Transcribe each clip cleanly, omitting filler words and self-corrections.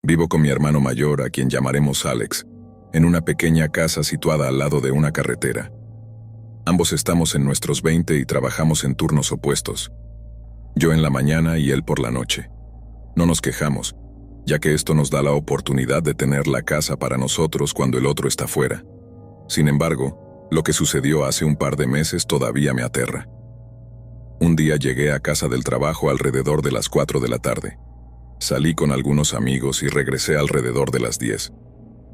Vivo con mi hermano mayor, a quien llamaremos Alex, en una pequeña casa situada al lado de una carretera. Ambos estamos en nuestros 20 y trabajamos en turnos opuestos. Yo en la mañana y él por la noche. No nos quejamos, ya que esto nos da la oportunidad de tener la casa para nosotros cuando el otro está fuera. Sin embargo, lo que sucedió hace un par de meses todavía me aterra. Un día llegué a casa del trabajo alrededor de las 4 de la tarde. Salí con algunos amigos y regresé alrededor de las 10.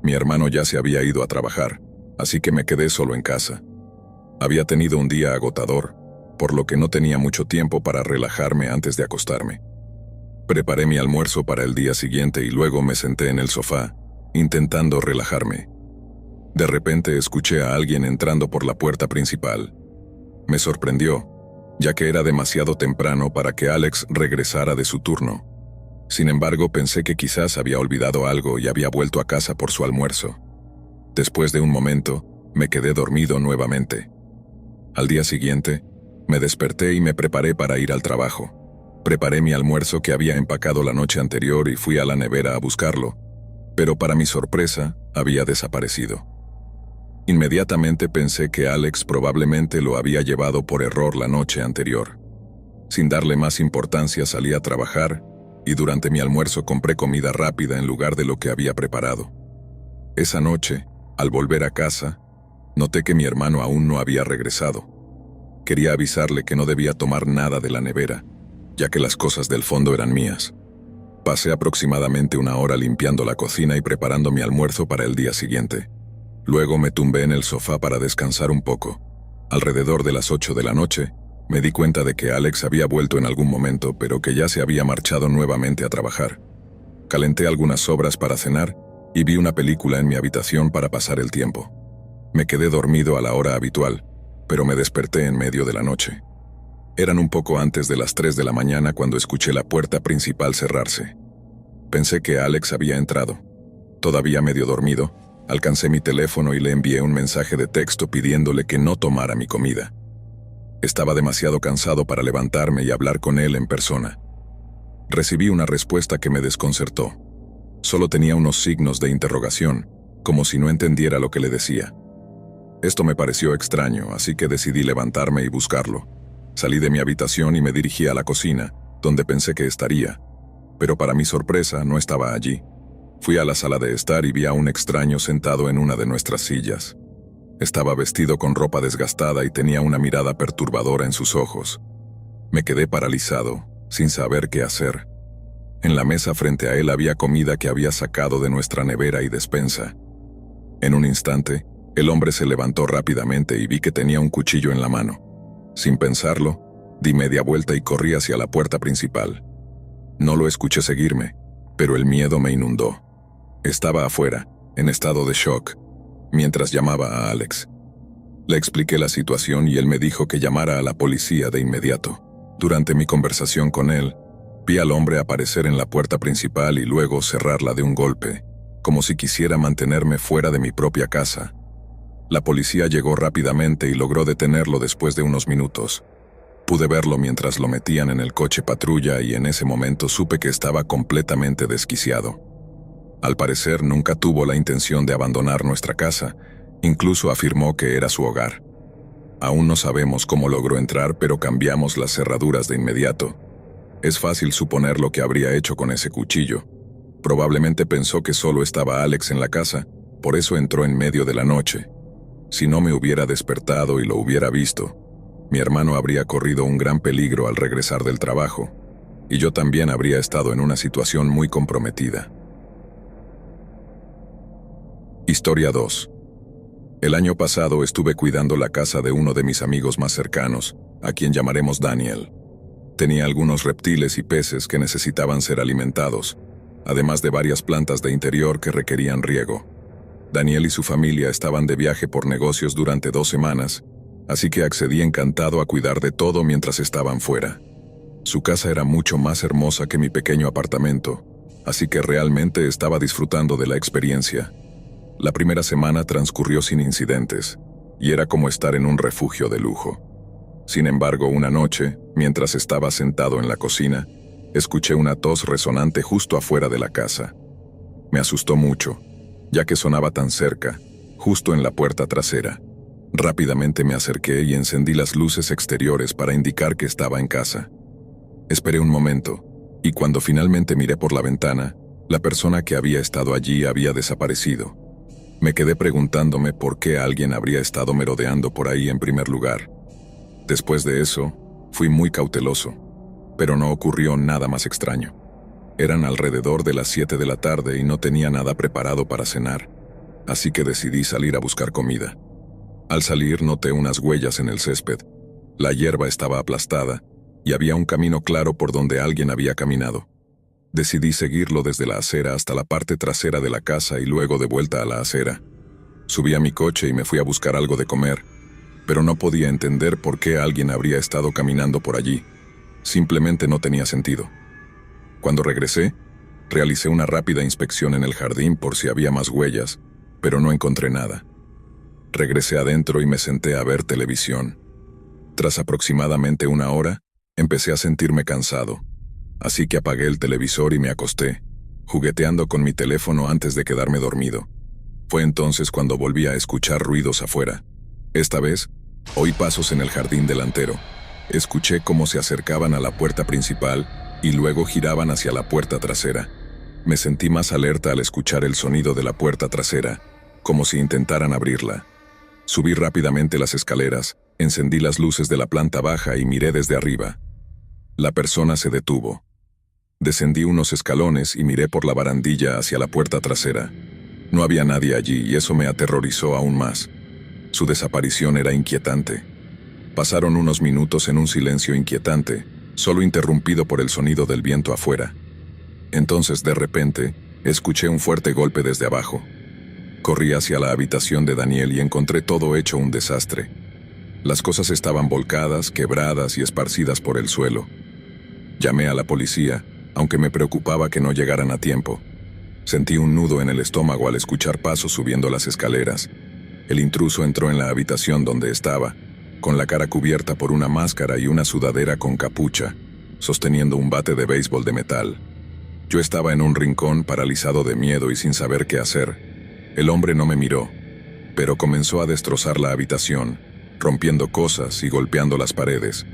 Mi hermano ya se había ido a trabajar, así que me quedé solo en casa. Había tenido un día agotador, por lo que no tenía mucho tiempo para relajarme antes de acostarme. Preparé mi almuerzo para el día siguiente y luego me senté en el sofá, intentando relajarme. De repente escuché a alguien entrando por la puerta principal. Me sorprendió, ya que era demasiado temprano para que Alex regresara de su turno. Sin embargo, pensé que quizás había olvidado algo y había vuelto a casa por su almuerzo. Después de un momento, me quedé dormido nuevamente. Al día siguiente, me desperté y me preparé para ir al trabajo. Preparé mi almuerzo que había empacado la noche anterior y fui a la nevera a buscarlo, pero para mi sorpresa, había desaparecido. Inmediatamente pensé que Alex probablemente lo había llevado por error la noche anterior. Sin darle más importancia salí a trabajar y durante mi almuerzo compré comida rápida en lugar de lo que había preparado. Esa noche, al volver a casa, noté que mi hermano aún no había regresado. Quería avisarle que no debía tomar nada de la nevera, ya que las cosas del fondo eran mías. Pasé aproximadamente una hora limpiando la cocina y preparando mi almuerzo para el día siguiente. Luego me tumbé en el sofá para descansar un poco. Alrededor de las 8 de la noche, me di cuenta de que Alex había vuelto en algún momento, pero que ya se había marchado nuevamente a trabajar. Calenté algunas sobras para cenar y vi una película en mi habitación para pasar el tiempo. Me quedé dormido a la hora habitual, pero me desperté en medio de la noche. Eran un poco antes de las 3 de la mañana cuando escuché la puerta principal cerrarse. Pensé que Alex había entrado. Todavía medio dormido, alcancé mi teléfono y le envié un mensaje de texto pidiéndole que no tomara mi comida. Estaba demasiado cansado para levantarme y hablar con él en persona. Recibí una respuesta que me desconcertó. Solo tenía unos signos de interrogación, como si no entendiera lo que le decía. Esto me pareció extraño, así que decidí levantarme y buscarlo. Salí de mi habitación y me dirigí a la cocina, donde pensé que estaría, pero para mi sorpresa no estaba allí. Fui a la sala de estar y vi a un extraño sentado en una de nuestras sillas. Estaba vestido con ropa desgastada y tenía una mirada perturbadora en sus ojos. Me quedé paralizado, sin saber qué hacer. En la mesa frente a él había comida que había sacado de nuestra nevera y despensa. En un instante, el hombre se levantó rápidamente y vi que tenía un cuchillo en la mano. Sin pensarlo, di media vuelta y corrí hacia la puerta principal. No lo escuché seguirme, pero el miedo me inundó. Estaba afuera, en estado de shock, mientras llamaba a Alex. Le expliqué la situación y él me dijo que llamara a la policía de inmediato. Durante mi conversación con él, vi al hombre aparecer en la puerta principal y luego cerrarla de un golpe, como si quisiera mantenerme fuera de mi propia casa. La policía llegó rápidamente y logró detenerlo después de unos minutos. Pude verlo mientras lo metían en el coche patrulla y en ese momento supe que estaba completamente desquiciado. Al parecer nunca tuvo la intención de abandonar nuestra casa, incluso afirmó que era su hogar. Aún no sabemos cómo logró entrar, pero cambiamos las cerraduras de inmediato. Es fácil suponer lo que habría hecho con ese cuchillo. Probablemente pensó que solo estaba Alex en la casa, por eso entró en medio de la noche. Si no me hubiera despertado y lo hubiera visto, mi hermano habría corrido un gran peligro al regresar del trabajo, y yo también habría estado en una situación muy comprometida. Historia 2. El año pasado estuve cuidando la casa de uno de mis amigos más cercanos, a quien llamaremos Daniel. Tenía algunos reptiles y peces que necesitaban ser alimentados, además de varias plantas de interior que requerían riego. Daniel y su familia estaban de viaje por negocios durante 2 semanas, así que accedí encantado a cuidar de todo mientras estaban fuera. Su casa era mucho más hermosa que mi pequeño apartamento, así que realmente estaba disfrutando de la experiencia. La primera semana transcurrió sin incidentes, y era como estar en un refugio de lujo. Sin embargo, una noche, mientras estaba sentado en la cocina, escuché una tos resonante justo afuera de la casa. Me asustó mucho, ya que sonaba tan cerca, justo en la puerta trasera. Rápidamente me acerqué y encendí las luces exteriores para indicar que estaba en casa. Esperé un momento, y cuando finalmente miré por la ventana, la persona que había estado allí había desaparecido. Me quedé preguntándome por qué alguien habría estado merodeando por ahí en primer lugar. Después de eso, fui muy cauteloso, pero no ocurrió nada más extraño. Eran alrededor de las 7 de la tarde y no tenía nada preparado para cenar, así que decidí salir a buscar comida. Al salir noté unas huellas en el césped. La hierba estaba aplastada y había un camino claro por donde alguien había caminado. Decidí seguirlo desde la acera hasta la parte trasera de la casa y luego de vuelta a la acera. Subí a mi coche y me fui a buscar algo de comer, pero no podía entender por qué alguien habría estado caminando por allí. Simplemente no tenía sentido. Cuando regresé, realicé una rápida inspección en el jardín por si había más huellas, pero no encontré nada. Regresé adentro y me senté a ver televisión. Tras aproximadamente una hora, empecé a sentirme cansado, así que apagué el televisor y me acosté, jugueteando con mi teléfono antes de quedarme dormido. Fue entonces cuando volví a escuchar ruidos afuera. Esta vez, oí pasos en el jardín delantero. Escuché cómo se acercaban a la puerta principal y luego giraban hacia la puerta trasera. Me sentí más alerta al escuchar el sonido de la puerta trasera, como si intentaran abrirla. Subí rápidamente las escaleras, encendí las luces de la planta baja y miré desde arriba. La persona se detuvo. Descendí unos escalones y miré por la barandilla hacia la puerta trasera. No había nadie allí y eso me aterrorizó aún más. Su desaparición era inquietante. Pasaron unos minutos en un silencio inquietante, solo interrumpido por el sonido del viento afuera. Entonces, de repente, escuché un fuerte golpe desde abajo. Corrí hacia la habitación de Daniel y encontré todo hecho un desastre. Las cosas estaban volcadas, quebradas y esparcidas por el suelo. Llamé a la policía, aunque me preocupaba que no llegaran a tiempo. Sentí un nudo en el estómago al escuchar pasos subiendo las escaleras. El intruso entró en la habitación donde estaba, con la cara cubierta por una máscara y una sudadera con capucha, sosteniendo un bate de béisbol de metal. Yo estaba en un rincón paralizado de miedo y sin saber qué hacer. El hombre no me miró, pero comenzó a destrozar la habitación, rompiendo cosas y golpeando las paredes.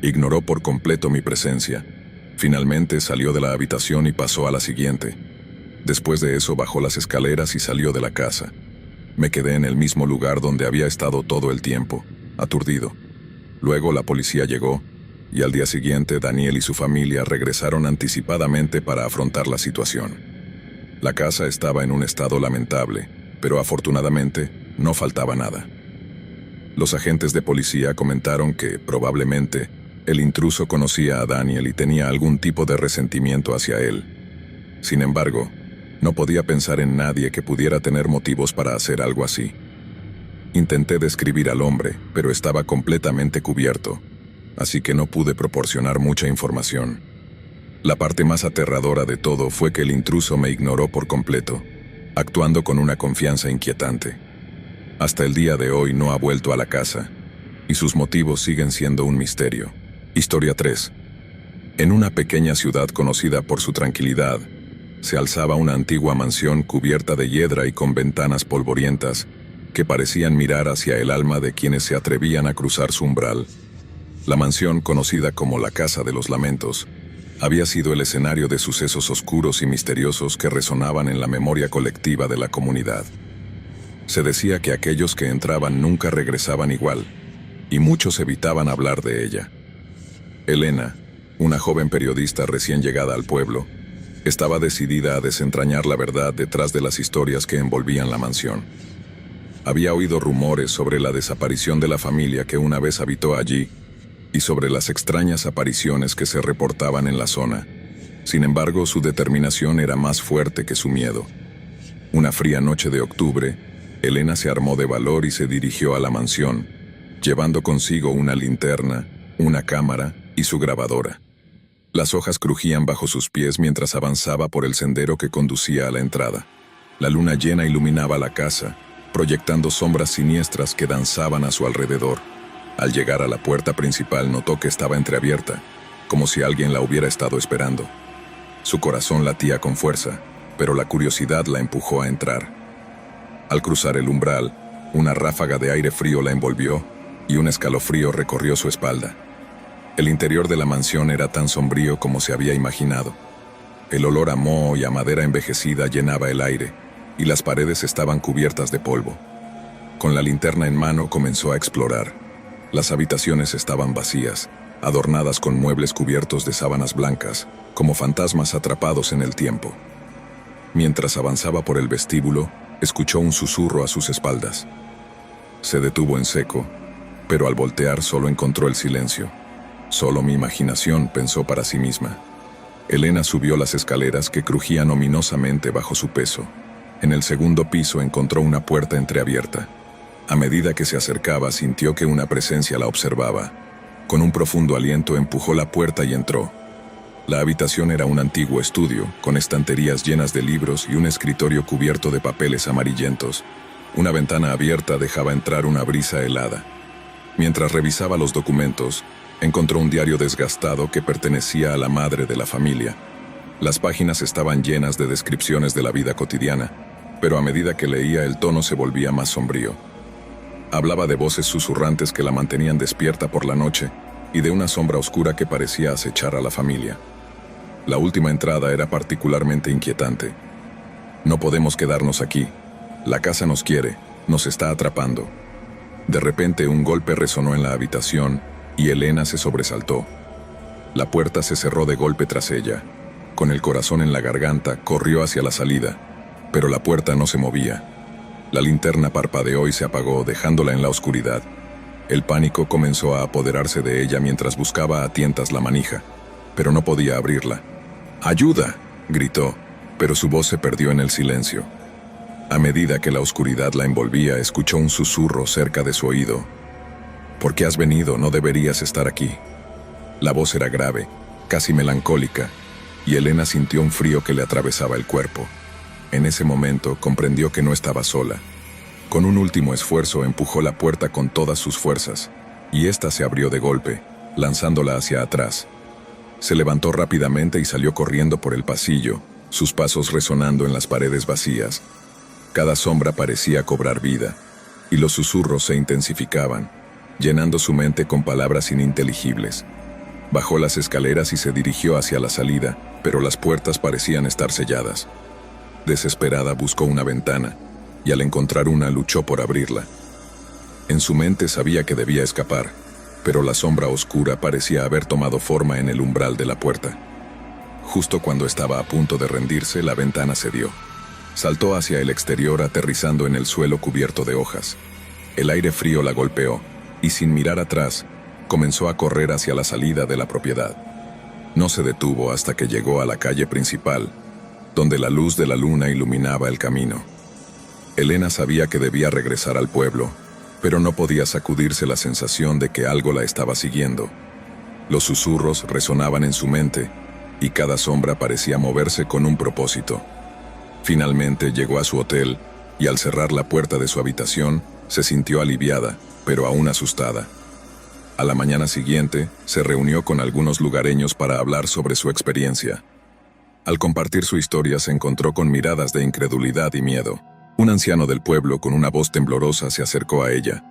Ignoró por completo mi presencia. Finalmente salió de la habitación y pasó a la siguiente. Después de eso bajó las escaleras y salió de la casa. Me quedé en el mismo lugar donde había estado todo el tiempo, aturdido. Luego la policía llegó, y al día siguiente Daniel y su familia regresaron anticipadamente para afrontar la situación. La casa estaba en un estado lamentable, pero afortunadamente no faltaba nada. Los agentes de policía comentaron que, probablemente, el intruso conocía a Daniel y tenía algún tipo de resentimiento hacia él. Sin embargo, no podía pensar en nadie que pudiera tener motivos para hacer algo así. Intenté describir al hombre, pero estaba completamente cubierto, así que no pude proporcionar mucha información. La parte más aterradora de todo fue que el intruso me ignoró por completo, actuando con una confianza inquietante. Hasta el día de hoy no ha vuelto a la casa, y sus motivos siguen siendo un misterio. Historia 3. En una pequeña ciudad conocida por su tranquilidad, se alzaba una antigua mansión cubierta de hiedra y con ventanas polvorientas que parecían mirar hacia el alma de quienes se atrevían a cruzar su umbral. La mansión, conocida como la Casa de los Lamentos, había sido el escenario de sucesos oscuros y misteriosos que resonaban en la memoria colectiva de la comunidad. Se decía que aquellos que entraban nunca regresaban igual, y muchos evitaban hablar de ella. Elena, una joven periodista recién llegada al pueblo, estaba decidida a desentrañar la verdad detrás de las historias que envolvían la mansión. Había oído rumores sobre la desaparición de la familia que una vez habitó allí, y sobre las extrañas apariciones que se reportaban en la zona. Sin embargo, su determinación era más fuerte que su miedo. Una fría noche de octubre, Elena se armó de valor y se dirigió a la mansión, llevando consigo una linterna, una cámara y su grabadora. Las hojas crujían bajo sus pies mientras avanzaba por el sendero que conducía a la entrada. La luna llena iluminaba la casa, proyectando sombras siniestras que danzaban a su alrededor. Al llegar a la puerta principal notó que estaba entreabierta, como si alguien la hubiera estado esperando. Su corazón latía con fuerza, pero la curiosidad la empujó a entrar. Al cruzar el umbral, una ráfaga de aire frío la envolvió y un escalofrío recorrió su espalda. El interior de la mansión era tan sombrío como se había imaginado. El olor a moho y a madera envejecida llenaba el aire, y las paredes estaban cubiertas de polvo. Con la linterna en mano comenzó a explorar. Las habitaciones estaban vacías, adornadas con muebles cubiertos de sábanas blancas, como fantasmas atrapados en el tiempo. Mientras avanzaba por el vestíbulo, escuchó un susurro a sus espaldas. Se detuvo en seco, pero al voltear solo encontró el silencio. Solo mi imaginación, pensó para sí misma. Elena subió las escaleras que crujían ominosamente bajo su peso. En el segundo piso encontró una puerta entreabierta. A medida que se acercaba, sintió que una presencia la observaba. Con un profundo aliento empujó la puerta y entró. La habitación era un antiguo estudio, con estanterías llenas de libros y un escritorio cubierto de papeles amarillentos. Una ventana abierta dejaba entrar una brisa helada. Mientras revisaba los documentos, encontró un diario desgastado que pertenecía a la madre de la familia. Las páginas estaban llenas de descripciones de la vida cotidiana, pero a medida que leía el tono se volvía más sombrío. Hablaba de voces susurrantes que la mantenían despierta por la noche y de una sombra oscura que parecía acechar a la familia. La última entrada era particularmente inquietante. No podemos quedarnos aquí. La casa nos quiere, nos está atrapando. De repente un golpe resonó en la habitación y Elena se sobresaltó. La puerta se cerró de golpe tras ella. Con el corazón en la garganta, corrió hacia la salida, pero la puerta no se movía. La linterna parpadeó y se apagó, dejándola en la oscuridad. El pánico comenzó a apoderarse de ella mientras buscaba a tientas la manija, pero no podía abrirla. ¡Ayuda!, gritó, pero su voz se perdió en el silencio. A medida que la oscuridad la envolvía, escuchó un susurro cerca de su oído. «¿Por qué has venido? No deberías estar aquí». La voz era grave, casi melancólica, y Elena sintió un frío que le atravesaba el cuerpo. En ese momento comprendió que no estaba sola. Con un último esfuerzo empujó la puerta con todas sus fuerzas, y ésta se abrió de golpe, lanzándola hacia atrás. Se levantó rápidamente y salió corriendo por el pasillo, sus pasos resonando en las paredes vacías. Cada sombra parecía cobrar vida, y los susurros se intensificaban, llenando su mente con palabras ininteligibles. Bajó las escaleras y se dirigió hacia la salida, pero las puertas parecían estar selladas. Desesperada buscó una ventana, y al encontrar una luchó por abrirla. En su mente sabía que debía escapar, pero la sombra oscura parecía haber tomado forma en el umbral de la puerta. Justo cuando estaba a punto de rendirse, la ventana cedió. Saltó hacia el exterior, aterrizando en el suelo cubierto de hojas. El aire frío la golpeó, y sin mirar atrás, comenzó a correr hacia la salida de la propiedad. No se detuvo hasta que llegó a la calle principal, donde la luz de la luna iluminaba el camino. Elena sabía que debía regresar al pueblo, pero no podía sacudirse la sensación de que algo la estaba siguiendo. Los susurros resonaban en su mente, y cada sombra parecía moverse con un propósito. Finalmente llegó a su hotel, y al cerrar la puerta de su habitación, se sintió aliviada, pero aún asustada. A la mañana siguiente, se reunió con algunos lugareños para hablar sobre su experiencia. Al compartir su historia, se encontró con miradas de incredulidad y miedo. Un anciano del pueblo, con una voz temblorosa, se acercó a ella.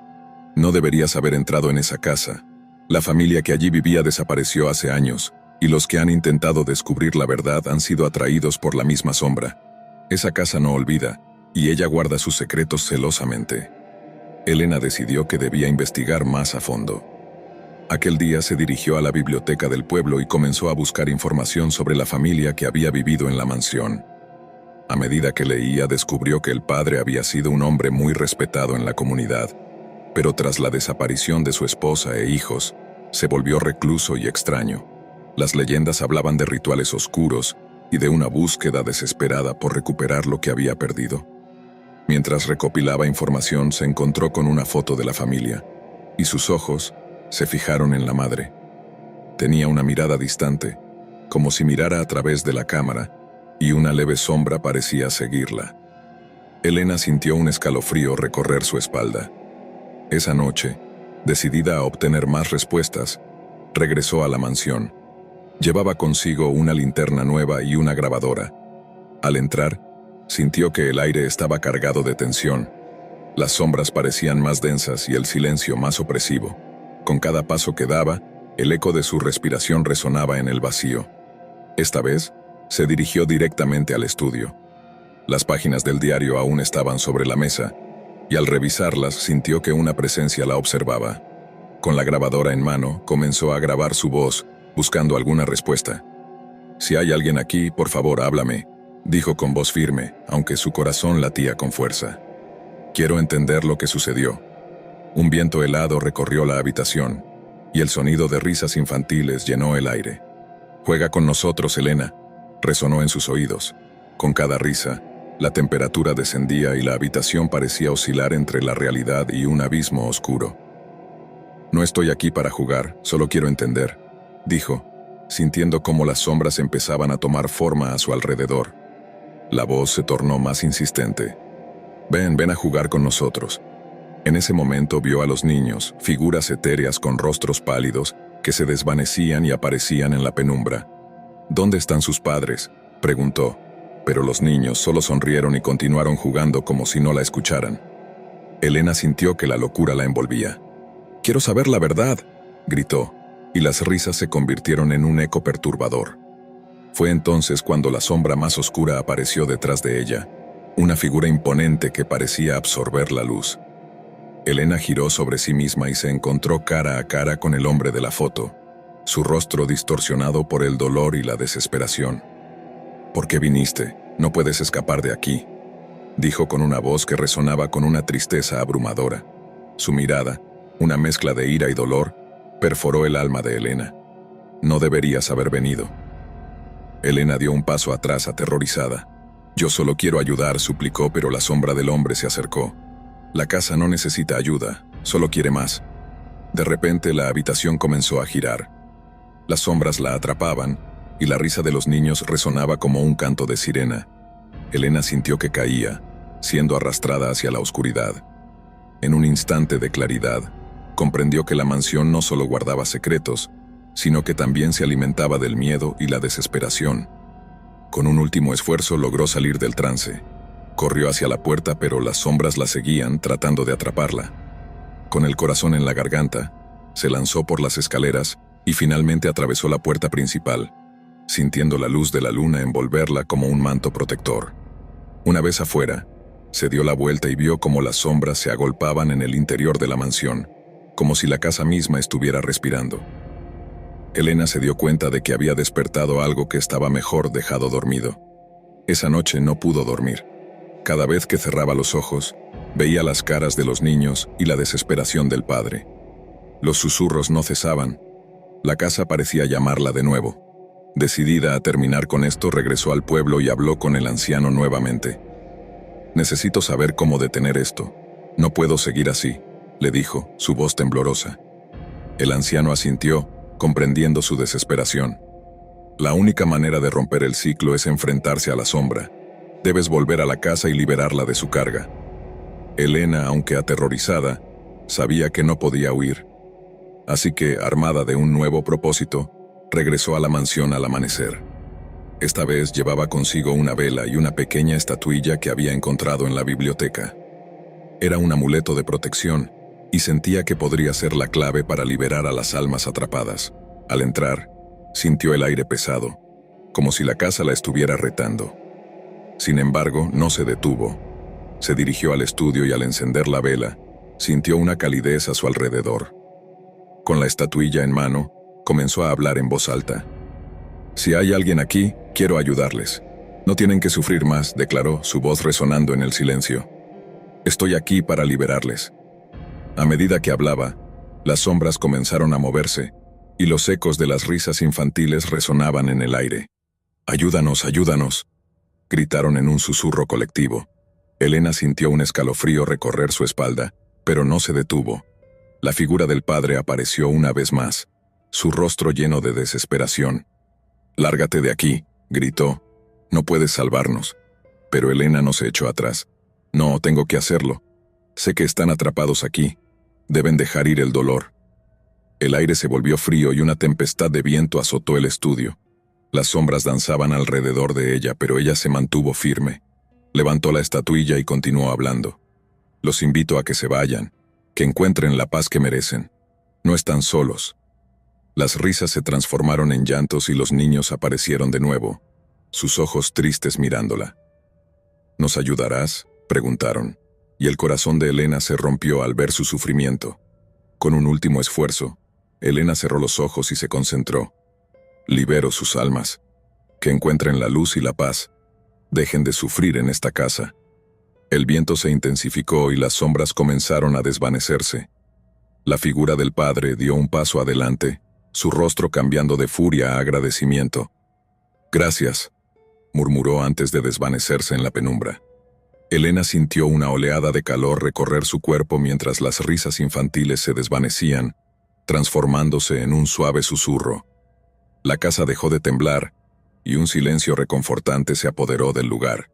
«No deberías haber entrado en esa casa. La familia que allí vivía desapareció hace años, y los que han intentado descubrir la verdad han sido atraídos por la misma sombra. Esa casa no olvida, y ella guarda sus secretos celosamente». Elena decidió que debía investigar más a fondo. Aquel día se dirigió a la biblioteca del pueblo y comenzó a buscar información sobre la familia que había vivido en la mansión. A medida que leía, descubrió que el padre había sido un hombre muy respetado en la comunidad, pero tras la desaparición de su esposa e hijos, se volvió recluso y extraño. Las leyendas hablaban de rituales oscuros y de una búsqueda desesperada por recuperar lo que había perdido. Mientras recopilaba información, se encontró con una foto de la familia, y sus ojos se fijaron en la madre. Tenía una mirada distante, como si mirara a través de la cámara, y una leve sombra parecía seguirla. Elena sintió un escalofrío recorrer su espalda. Esa noche, decidida a obtener más respuestas, regresó a la mansión. Llevaba consigo una linterna nueva y una grabadora. Al entrar, sintió que el aire estaba cargado de tensión. Las sombras parecían más densas y el silencio más opresivo. Con cada paso que daba, el eco de su respiración resonaba en el vacío. Esta vez, se dirigió directamente al estudio. Las páginas del diario aún estaban sobre la mesa, y al revisarlas sintió que una presencia la observaba. Con la grabadora en mano, comenzó a grabar su voz, buscando alguna respuesta. «Si hay alguien aquí, por favor, háblame», dijo con voz firme, aunque su corazón latía con fuerza. «Quiero entender lo que sucedió». Un viento helado recorrió la habitación, y el sonido de risas infantiles llenó el aire. «Juega con nosotros, Elena», resonó en sus oídos. Con cada risa, la temperatura descendía y la habitación parecía oscilar entre la realidad y un abismo oscuro. «No estoy aquí para jugar, solo quiero entender», dijo, sintiendo cómo las sombras empezaban a tomar forma a su alrededor. La voz se tornó más insistente. Ven a jugar con nosotros». En ese momento vio a los niños, figuras etéreas con rostros pálidos, que se desvanecían y aparecían en la penumbra. «¿Dónde están sus padres?», preguntó, pero los niños solo sonrieron y continuaron jugando como si no la escucharan. Elena sintió que la locura la envolvía. «Quiero saber la verdad», gritó, y las risas se convirtieron en un eco perturbador. Fue entonces cuando la sombra más oscura apareció detrás de ella, una figura imponente que parecía absorber la luz. Elena giró sobre sí misma y se encontró cara a cara con el hombre de la foto, su rostro distorsionado por el dolor y la desesperación. «¿Por qué viniste? No puedes escapar de aquí», dijo con una voz que resonaba con una tristeza abrumadora. Su mirada, una mezcla de ira y dolor, perforó el alma de Elena. «No deberías haber venido». Elena dio un paso atrás aterrorizada. «Yo solo quiero ayudar», suplicó, pero la sombra del hombre se acercó. «La casa no necesita ayuda, solo quiere más». De repente la habitación comenzó a girar. Las sombras la atrapaban, y la risa de los niños resonaba como un canto de sirena. Elena sintió que caía, siendo arrastrada hacia la oscuridad. En un instante de claridad, comprendió que la mansión no solo guardaba secretos, sino que también se alimentaba del miedo y la desesperación. Con un último esfuerzo logró salir del trance. Corrió hacia la puerta, pero las sombras la seguían tratando de atraparla. Con el corazón en la garganta, se lanzó por las escaleras y finalmente atravesó la puerta principal, sintiendo la luz de la luna envolverla como un manto protector. Una vez afuera, se dio la vuelta y vio cómo las sombras se agolpaban en el interior de la mansión, como si la casa misma estuviera respirando. Elena se dio cuenta de que había despertado algo que estaba mejor dejado dormido. Esa noche no pudo dormir. Cada vez que cerraba los ojos, veía las caras de los niños y la desesperación del padre. Los susurros no cesaban. La casa parecía llamarla de nuevo. Decidida a terminar con esto, regresó al pueblo y habló con el anciano nuevamente. «Necesito saber cómo detener esto. No puedo seguir así», le dijo, su voz temblorosa. El anciano asintió, comprendiendo su desesperación. «La única manera de romper el ciclo es enfrentarse a la sombra. Debes volver a la casa y liberarla de su carga». Elena, aunque aterrorizada, sabía que no podía huir. Así que, armada de un nuevo propósito, regresó a la mansión al amanecer. Esta vez llevaba consigo una vela y una pequeña estatuilla que había encontrado en la biblioteca. Era un amuleto de protección, y sentía que podría ser la clave para liberar a las almas atrapadas. Al entrar, sintió el aire pesado, como si la casa la estuviera retando. Sin embargo, no se detuvo. Se dirigió al estudio y al encender la vela, sintió una calidez a su alrededor. Con la estatuilla en mano, comenzó a hablar en voz alta. «Si hay alguien aquí, quiero ayudarles. No tienen que sufrir más», declaró, su voz resonando en el silencio. «Estoy aquí para liberarles». A medida que hablaba, las sombras comenzaron a moverse, y los ecos de las risas infantiles resonaban en el aire. «Ayúdanos, ayúdanos», gritaron en un susurro colectivo. Elena sintió un escalofrío recorrer su espalda, pero no se detuvo. La figura del padre apareció una vez más, su rostro lleno de desesperación. «Lárgate de aquí», gritó. «No puedes salvarnos». Pero Elena no se echó atrás. «No, tengo que hacerlo. Sé que están atrapados aquí. Deben dejar ir el dolor». El aire se volvió frío y una tempestad de viento azotó el estudio. Las sombras danzaban alrededor de ella, pero ella se mantuvo firme. Levantó la estatuilla y continuó hablando. Los invito a que se vayan, que encuentren la paz que merecen. No están solos. Las risas se transformaron en llantos y los niños aparecieron de nuevo, sus ojos tristes mirándola. ¿Nos ayudarás?, preguntaron, y el corazón de Elena se rompió al ver su sufrimiento. Con un último esfuerzo, Elena cerró los ojos y se concentró. Libero sus almas. Que encuentren la luz y la paz. Dejen de sufrir en esta casa. El viento se intensificó y las sombras comenzaron a desvanecerse. La figura del padre dio un paso adelante, su rostro cambiando de furia a agradecimiento. «Gracias», murmuró antes de desvanecerse en la penumbra. Elena sintió una oleada de calor recorrer su cuerpo mientras las risas infantiles se desvanecían, transformándose en un suave susurro. La casa dejó de temblar, y un silencio reconfortante se apoderó del lugar.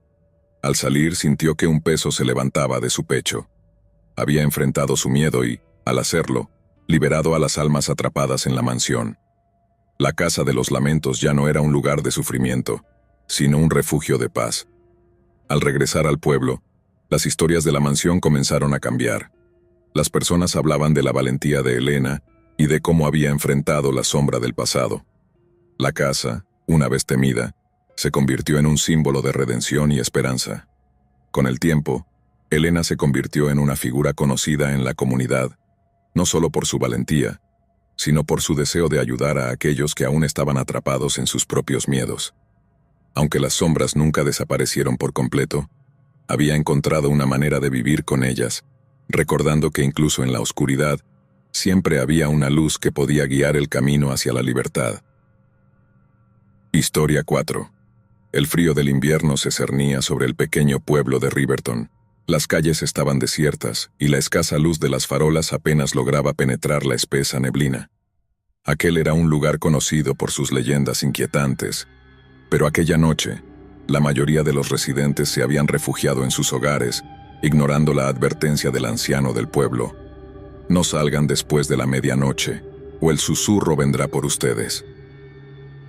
Al salir sintió que un peso se levantaba de su pecho. Había enfrentado su miedo y, al hacerlo, liberado a las almas atrapadas en la mansión. La casa de los lamentos ya no era un lugar de sufrimiento, sino un refugio de paz. Al regresar al pueblo, las historias de la mansión comenzaron a cambiar. Las personas hablaban de la valentía de Elena y de cómo había enfrentado la sombra del pasado. La casa, una vez temida, se convirtió en un símbolo de redención y esperanza. Con el tiempo, Elena se convirtió en una figura conocida en la comunidad, no solo por su valentía, sino por su deseo de ayudar a aquellos que aún estaban atrapados en sus propios miedos. Aunque las sombras nunca desaparecieron por completo, había encontrado una manera de vivir con ellas, recordando que incluso en la oscuridad, siempre había una luz que podía guiar el camino hacia la libertad. Historia 4. El frío del invierno se cernía sobre el pequeño pueblo de Riverton. Las calles estaban desiertas y la escasa luz de las farolas apenas lograba penetrar la espesa neblina. Aquel era un lugar conocido por sus leyendas inquietantes, pero aquella noche, la mayoría de los residentes se habían refugiado en sus hogares, ignorando la advertencia del anciano del pueblo. No salgan después de la medianoche, o el susurro vendrá por ustedes.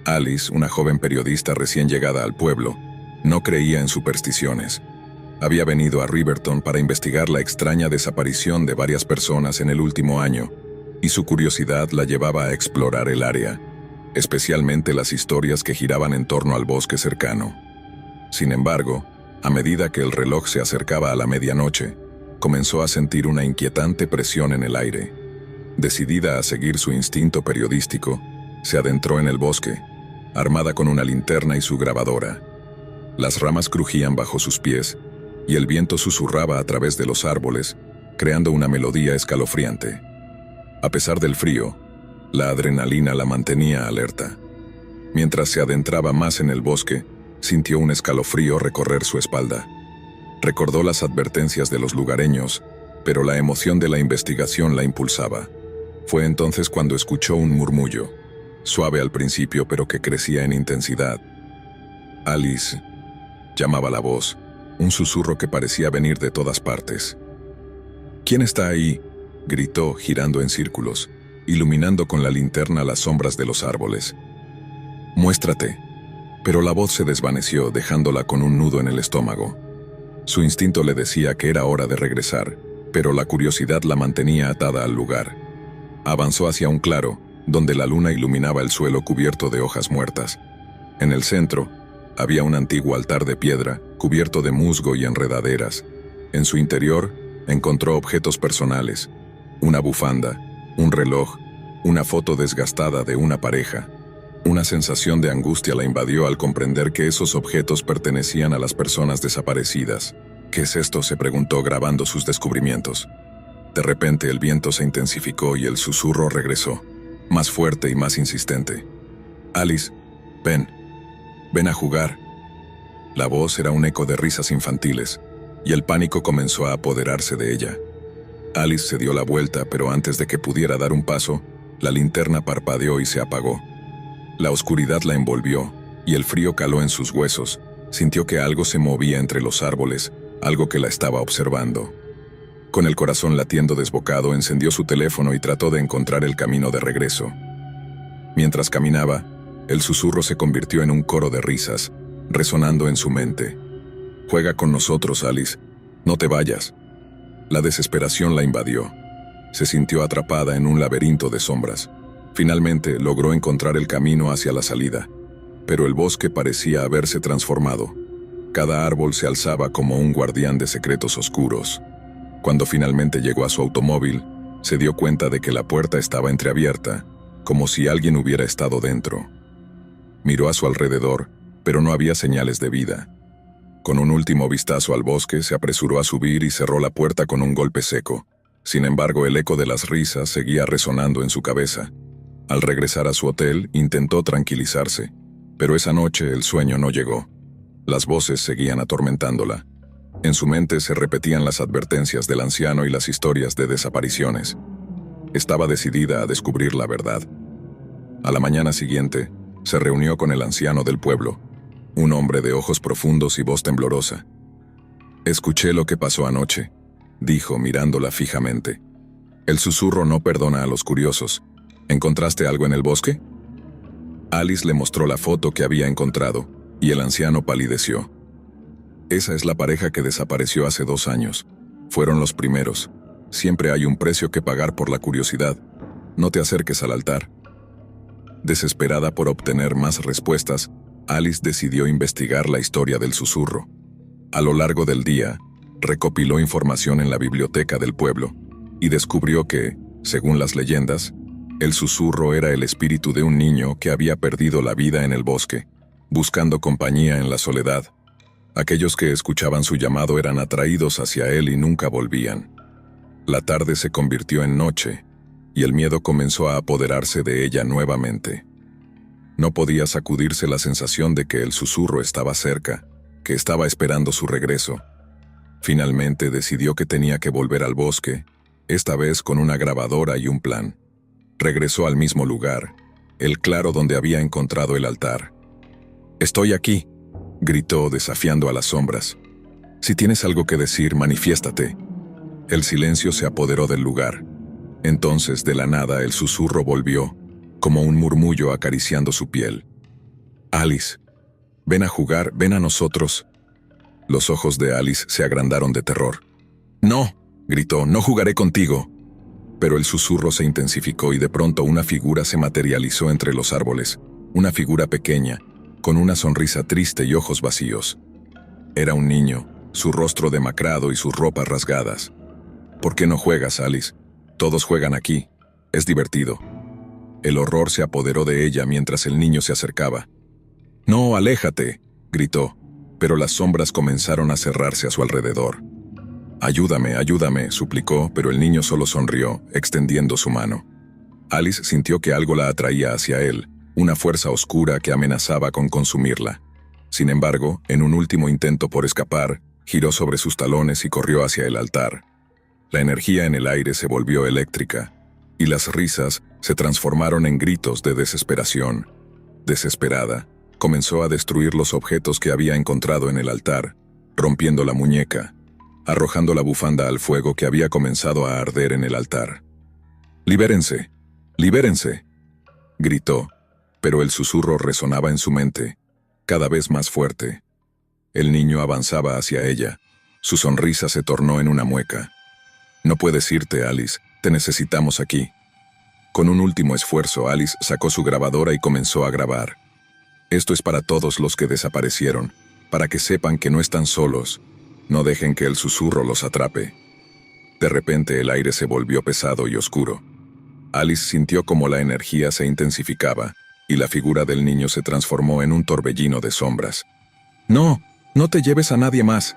Alice, una joven periodista recién llegada al pueblo, no creía en supersticiones. Había venido a Riverton para investigar la extraña desaparición de varias personas en el último año, y su curiosidad la llevaba a explorar el área, especialmente las historias que giraban en torno al bosque cercano. Sin embargo, a medida que el reloj se acercaba a la medianoche, comenzó a sentir una inquietante presión en el aire. Decidida a seguir su instinto periodístico, se adentró en el bosque, armada con una linterna y su grabadora. Las ramas crujían bajo sus pies, y el viento susurraba a través de los árboles, creando una melodía escalofriante. A pesar del frío, la adrenalina la mantenía alerta. Mientras se adentraba más en el bosque, sintió un escalofrío recorrer su espalda. Recordó las advertencias de los lugareños, pero la emoción de la investigación la impulsaba. Fue entonces cuando escuchó un murmullo, suave al principio pero que crecía en intensidad. «Alice», llamaba la voz, un susurro que parecía venir de todas partes. «¿Quién está ahí?», gritó, girando en círculos, iluminando con la linterna las sombras de los árboles. «Muéstrate». Pero la voz se desvaneció, dejándola con un nudo en el estómago. Su instinto le decía que era hora de regresar, pero la curiosidad la mantenía atada al lugar. Avanzó hacia un claro, donde la luna iluminaba el suelo cubierto de hojas muertas. En el centro, había un antiguo altar de piedra, cubierto de musgo y enredaderas. En su interior, encontró objetos personales, una bufanda, un reloj, una foto desgastada de una pareja. Una sensación de angustia la invadió al comprender que esos objetos pertenecían a las personas desaparecidas. «¿Qué es esto?», se preguntó, grabando sus descubrimientos. De repente el viento se intensificó y el susurro regresó, más fuerte y más insistente. «Alice, ven a jugar». La voz era un eco de risas infantiles, y el pánico comenzó a apoderarse de ella. Alice se dio la vuelta, pero antes de que pudiera dar un paso, la linterna parpadeó y se apagó. La oscuridad la envolvió, y el frío caló en sus huesos. Sintió que algo se movía entre los árboles, algo que la estaba observando. Con el corazón latiendo desbocado, encendió su teléfono y trató de encontrar el camino de regreso. Mientras caminaba, El susurro se convirtió en un coro de risas, resonando en su mente. «Juega con nosotros, Alice. No te vayas». La desesperación la invadió. Se sintió atrapada en un laberinto de sombras. Finalmente logró encontrar el camino hacia la salida, pero el bosque parecía haberse transformado. Cada árbol se alzaba como un guardián de secretos oscuros. Cuando finalmente llegó a su automóvil, se dio cuenta de que la puerta estaba entreabierta, como si alguien hubiera estado dentro. Miró a su alrededor, pero no había señales de vida. Con un último vistazo al bosque, se apresuró a subir y cerró la puerta con un golpe seco. Sin embargo, el eco de las risas seguía resonando en su cabeza. Al regresar a su hotel, intentó tranquilizarse, pero esa noche el sueño no llegó. Las voces seguían atormentándola. En su mente se repetían las advertencias del anciano y las historias de desapariciones. Estaba decidida a descubrir la verdad. A la mañana siguiente, se reunió con el anciano del pueblo, un hombre de ojos profundos y voz temblorosa. «Escuché lo que pasó anoche», dijo mirándola fijamente. «El susurro no perdona a los curiosos. ¿Encontraste algo en el bosque?» Alice le mostró la foto que había encontrado, y el anciano palideció. «Esa es la pareja que desapareció hace 2 años. Fueron los primeros. Siempre hay un precio que pagar por la curiosidad. No te acerques al altar». Desesperada por obtener más respuestas, Alice decidió investigar la historia del susurro. A lo largo del día, recopiló información en la biblioteca del pueblo y descubrió que, según las leyendas, el susurro era el espíritu de un niño que había perdido la vida en el bosque, buscando compañía en la soledad. Aquellos que escuchaban su llamado eran atraídos hacia él y nunca volvían. La tarde se convirtió en noche, y el miedo comenzó a apoderarse de ella nuevamente. No podía sacudirse la sensación de que el susurro estaba cerca, que estaba esperando su regreso. Finalmente decidió que tenía que volver al bosque, esta vez con una grabadora y un plan. Regresó al mismo lugar, el claro donde había encontrado el altar. «Estoy aquí», gritó desafiando a las sombras. «Si tienes algo que decir, manifiéstate». El silencio se apoderó del lugar. Entonces, de la nada, el susurro volvió, como un murmullo acariciando su piel. «Alice, ven a jugar, ven a nosotros». Los ojos de Alice se agrandaron de terror. «No», gritó, «no jugaré contigo». Pero el susurro se intensificó y de pronto una figura se materializó entre los árboles, una figura pequeña, con una sonrisa triste y ojos vacíos. Era un niño, su rostro demacrado y sus ropas rasgadas. «¿Por qué no juegas, Alice? Todos juegan aquí. Es divertido». El horror se apoderó de ella mientras el niño se acercaba. «No, aléjate», gritó, pero las sombras comenzaron a cerrarse a su alrededor. «Ayúdame, ayúdame», suplicó, pero el niño solo sonrió, extendiendo su mano. Alice sintió que algo la atraía hacia él, una fuerza oscura que amenazaba con consumirla. Sin embargo, en un último intento por escapar, giró sobre sus talones y corrió hacia el altar. La energía en el aire se volvió eléctrica, y las risas se transformaron en gritos de desesperación. Desesperada, comenzó a destruir los objetos que había encontrado en el altar, rompiendo la muñeca, arrojando la bufanda al fuego que había comenzado a arder en el altar. «¡Libérense! ¡Libérense!», gritó, pero el susurro resonaba en su mente, cada vez más fuerte. El niño avanzaba hacia ella. Su sonrisa se tornó en una mueca. «No puedes irte, Alice. Te necesitamos aquí». Con un último esfuerzo, Alice sacó su grabadora y comenzó a grabar. «Esto es para todos los que desaparecieron, para que sepan que no están solos. No dejen que el susurro los atrape». De repente el aire se volvió pesado y oscuro. Alice sintió como la energía se intensificaba, y la figura del niño se transformó en un torbellino de sombras. «No, no te lleves a nadie más»,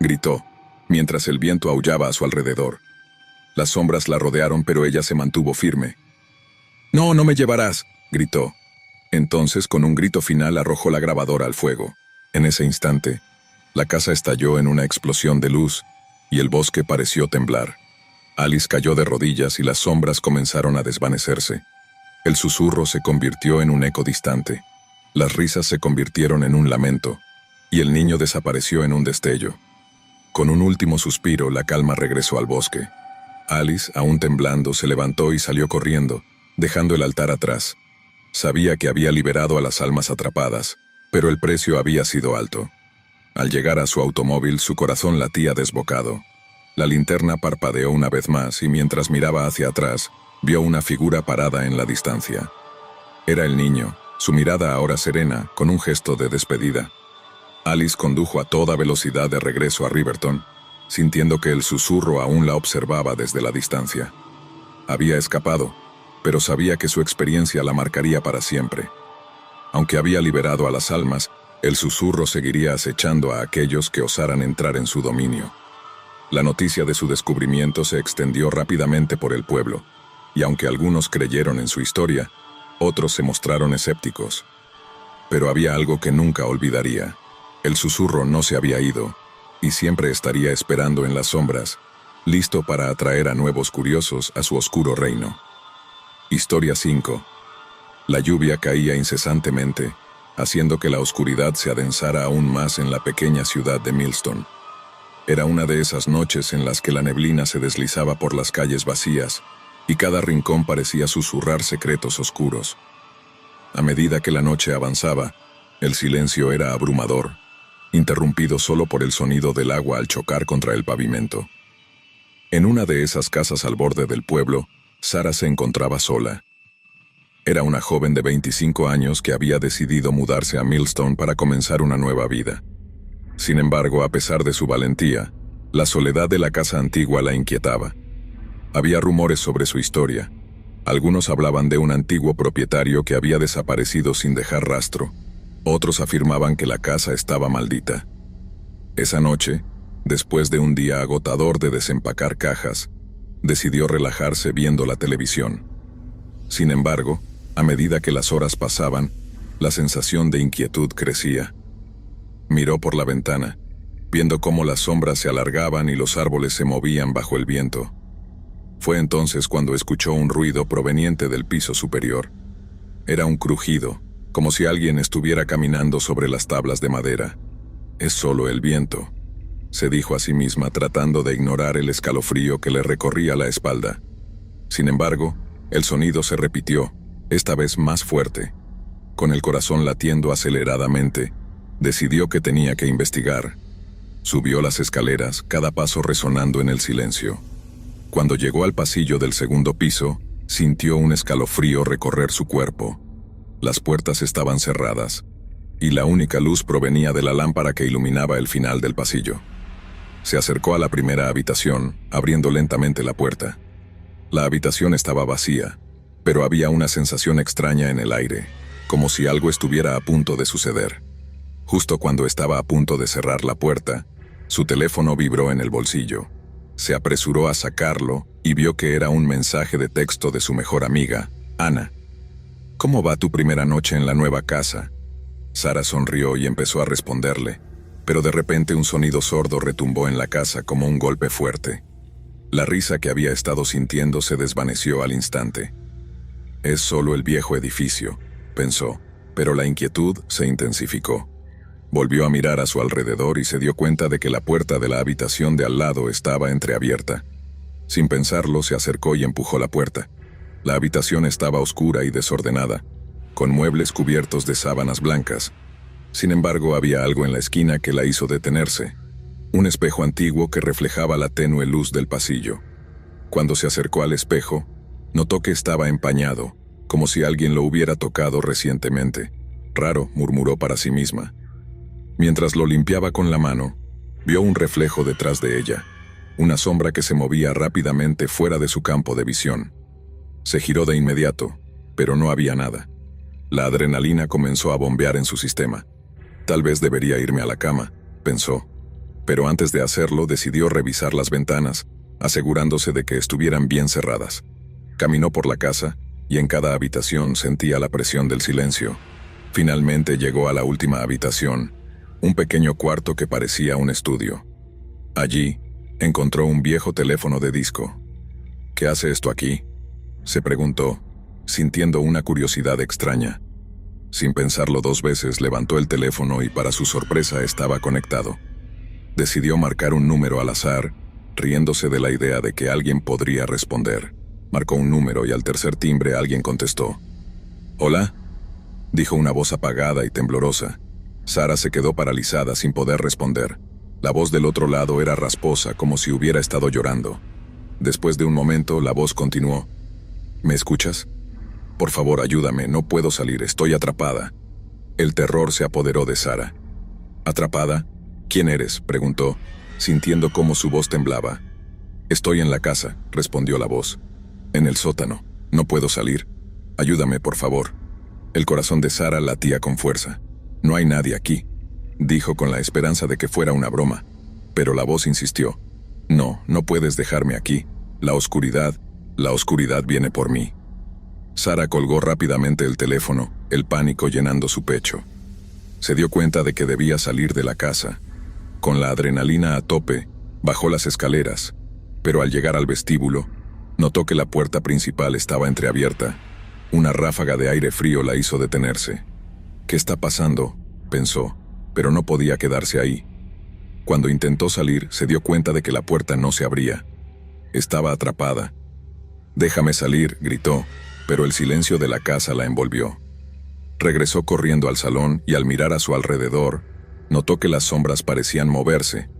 gritó, mientras el viento aullaba a su alrededor. Las sombras la rodearon, pero ella se mantuvo firme. «No, no me llevarás», gritó. Entonces, con un grito final, arrojó la grabadora al fuego. En ese instante, la casa estalló en una explosión de luz, y el bosque pareció temblar. Alice cayó de rodillas y las sombras comenzaron a desvanecerse. El susurro se convirtió en un eco distante. Las risas se convirtieron en un lamento, y el niño desapareció en un destello. Con un último suspiro, la calma regresó al bosque. Alice, aún temblando, se levantó y salió corriendo, dejando el altar atrás. Sabía que había liberado a las almas atrapadas, pero el precio había sido alto. Al llegar a su automóvil, su corazón latía desbocado. La linterna parpadeó una vez más y mientras miraba hacia atrás, vio una figura parada en la distancia. Era el niño, su mirada ahora serena, con un gesto de despedida. Alice condujo a toda velocidad de regreso a Riverton, sintiendo que el susurro aún la observaba desde la distancia. Había escapado, pero sabía que su experiencia la marcaría para siempre. Aunque había liberado a las almas, el susurro seguiría acechando a aquellos que osaran entrar en su dominio. La noticia de su descubrimiento se extendió rápidamente por el pueblo, y aunque algunos creyeron en su historia, otros se mostraron escépticos. Pero había algo que nunca olvidaría. El susurro no se había ido, y siempre estaría esperando en las sombras, listo para atraer a nuevos curiosos a su oscuro reino. Historia 5. La lluvia caía incesantemente, haciendo que la oscuridad se adensara aún más en la pequeña ciudad de Millstone. Era una de esas noches en las que la neblina se deslizaba por las calles vacías, y cada rincón parecía susurrar secretos oscuros. A medida que la noche avanzaba, el silencio era abrumador, interrumpido solo por el sonido del agua al chocar contra el pavimento. En una de esas casas al borde del pueblo, Sarah se encontraba sola. Era una joven de 25 años que había decidido mudarse a Millstone para comenzar una nueva vida. Sin embargo, a pesar de su valentía, la soledad de la casa antigua la inquietaba. Había rumores sobre su historia. Algunos hablaban de un antiguo propietario que había desaparecido sin dejar rastro. Otros afirmaban que la casa estaba maldita. Esa noche, después de un día agotador de desempacar cajas, decidió relajarse viendo la televisión. Sin embargo, a medida que las horas pasaban, la sensación de inquietud crecía. Miró por la ventana, viendo cómo las sombras se alargaban y los árboles se movían bajo el viento. Fue entonces cuando escuchó un ruido proveniente del piso superior. Era un crujido, como si alguien estuviera caminando sobre las tablas de madera. «Es solo el viento», se dijo a sí misma tratando de ignorar el escalofrío que le recorría la espalda. Sin embargo, el sonido se repitió, esta vez más fuerte. Con el corazón latiendo aceleradamente, decidió que tenía que investigar. Subió las escaleras, cada paso resonando en el silencio. Cuando llegó al pasillo del segundo piso, sintió un escalofrío recorrer su cuerpo. Las puertas estaban cerradas, y la única luz provenía de la lámpara que iluminaba el final del pasillo. Se acercó a la primera habitación, abriendo lentamente la puerta. La habitación estaba vacía, pero había una sensación extraña en el aire, como si algo estuviera a punto de suceder. Justo cuando estaba a punto de cerrar la puerta, su teléfono vibró en el bolsillo. Se apresuró a sacarlo y vio que era un mensaje de texto de su mejor amiga, Ana. «¿Cómo va tu primera noche en la nueva casa?». Sarah sonrió y empezó a responderle, pero de repente un sonido sordo retumbó en la casa como un golpe fuerte. La risa que había estado sintiendo se desvaneció al instante. «Es solo el viejo edificio», pensó, pero la inquietud se intensificó. Volvió a mirar a su alrededor y se dio cuenta de que la puerta de la habitación de al lado estaba entreabierta. Sin pensarlo, se acercó y empujó la puerta. La habitación estaba oscura y desordenada, con muebles cubiertos de sábanas blancas. Sin embargo, había algo en la esquina que la hizo detenerse. Un espejo antiguo que reflejaba la tenue luz del pasillo. Cuando se acercó al espejo, notó que estaba empañado, como si alguien lo hubiera tocado recientemente. «Raro», murmuró para sí misma. Mientras lo limpiaba con la mano, vio un reflejo detrás de ella, una sombra que se movía rápidamente fuera de su campo de visión. Se giró de inmediato, pero no había nada. La adrenalina comenzó a bombear en su sistema. «Tal vez debería irme a la cama», pensó. Pero antes de hacerlo, decidió revisar las ventanas, asegurándose de que estuvieran bien cerradas. Caminó por la casa, y en cada habitación sentía la presión del silencio. Finalmente llegó a la última habitación, un pequeño cuarto que parecía un estudio. Allí, encontró un viejo teléfono de disco. «¿Qué hace esto aquí?», se preguntó, sintiendo una curiosidad extraña. Sin pensarlo dos veces, levantó el teléfono y para su sorpresa estaba conectado. Decidió marcar un número al azar, riéndose de la idea de que alguien podría responder. Marcó un número y al tercer timbre alguien contestó. «Hola», dijo una voz apagada y temblorosa. Sara se quedó paralizada sin poder responder. La voz del otro lado era rasposa, como si hubiera estado llorando. Después de un momento, la voz continuó. ¿Me escuchas? Por favor, ayúdame, no puedo salir, estoy atrapada. El terror se apoderó de Sara. ¿Atrapada? ¿Quién eres?, preguntó, sintiendo cómo su voz temblaba. Estoy en la casa, respondió la voz. En el sótano. No puedo salir. Ayúdame, por favor. El corazón de Sara latía con fuerza. No hay nadie aquí, dijo con la esperanza de que fuera una broma. Pero la voz insistió. No, no puedes dejarme aquí. La oscuridad viene por mí. Sara colgó rápidamente el teléfono, el pánico llenando su pecho. Se dio cuenta de que debía salir de la casa. Con la adrenalina a tope, bajó las escaleras, pero al llegar al vestíbulo, notó que la puerta principal estaba entreabierta. Una ráfaga de aire frío la hizo detenerse. ¿Qué está pasando?, pensó, pero no podía quedarse ahí. Cuando intentó salir, se dio cuenta de que la puerta no se abría. Estaba atrapada. «Déjame salir», gritó, pero el silencio de la casa la envolvió. Regresó corriendo al salón y al mirar a su alrededor, notó que las sombras parecían moverse,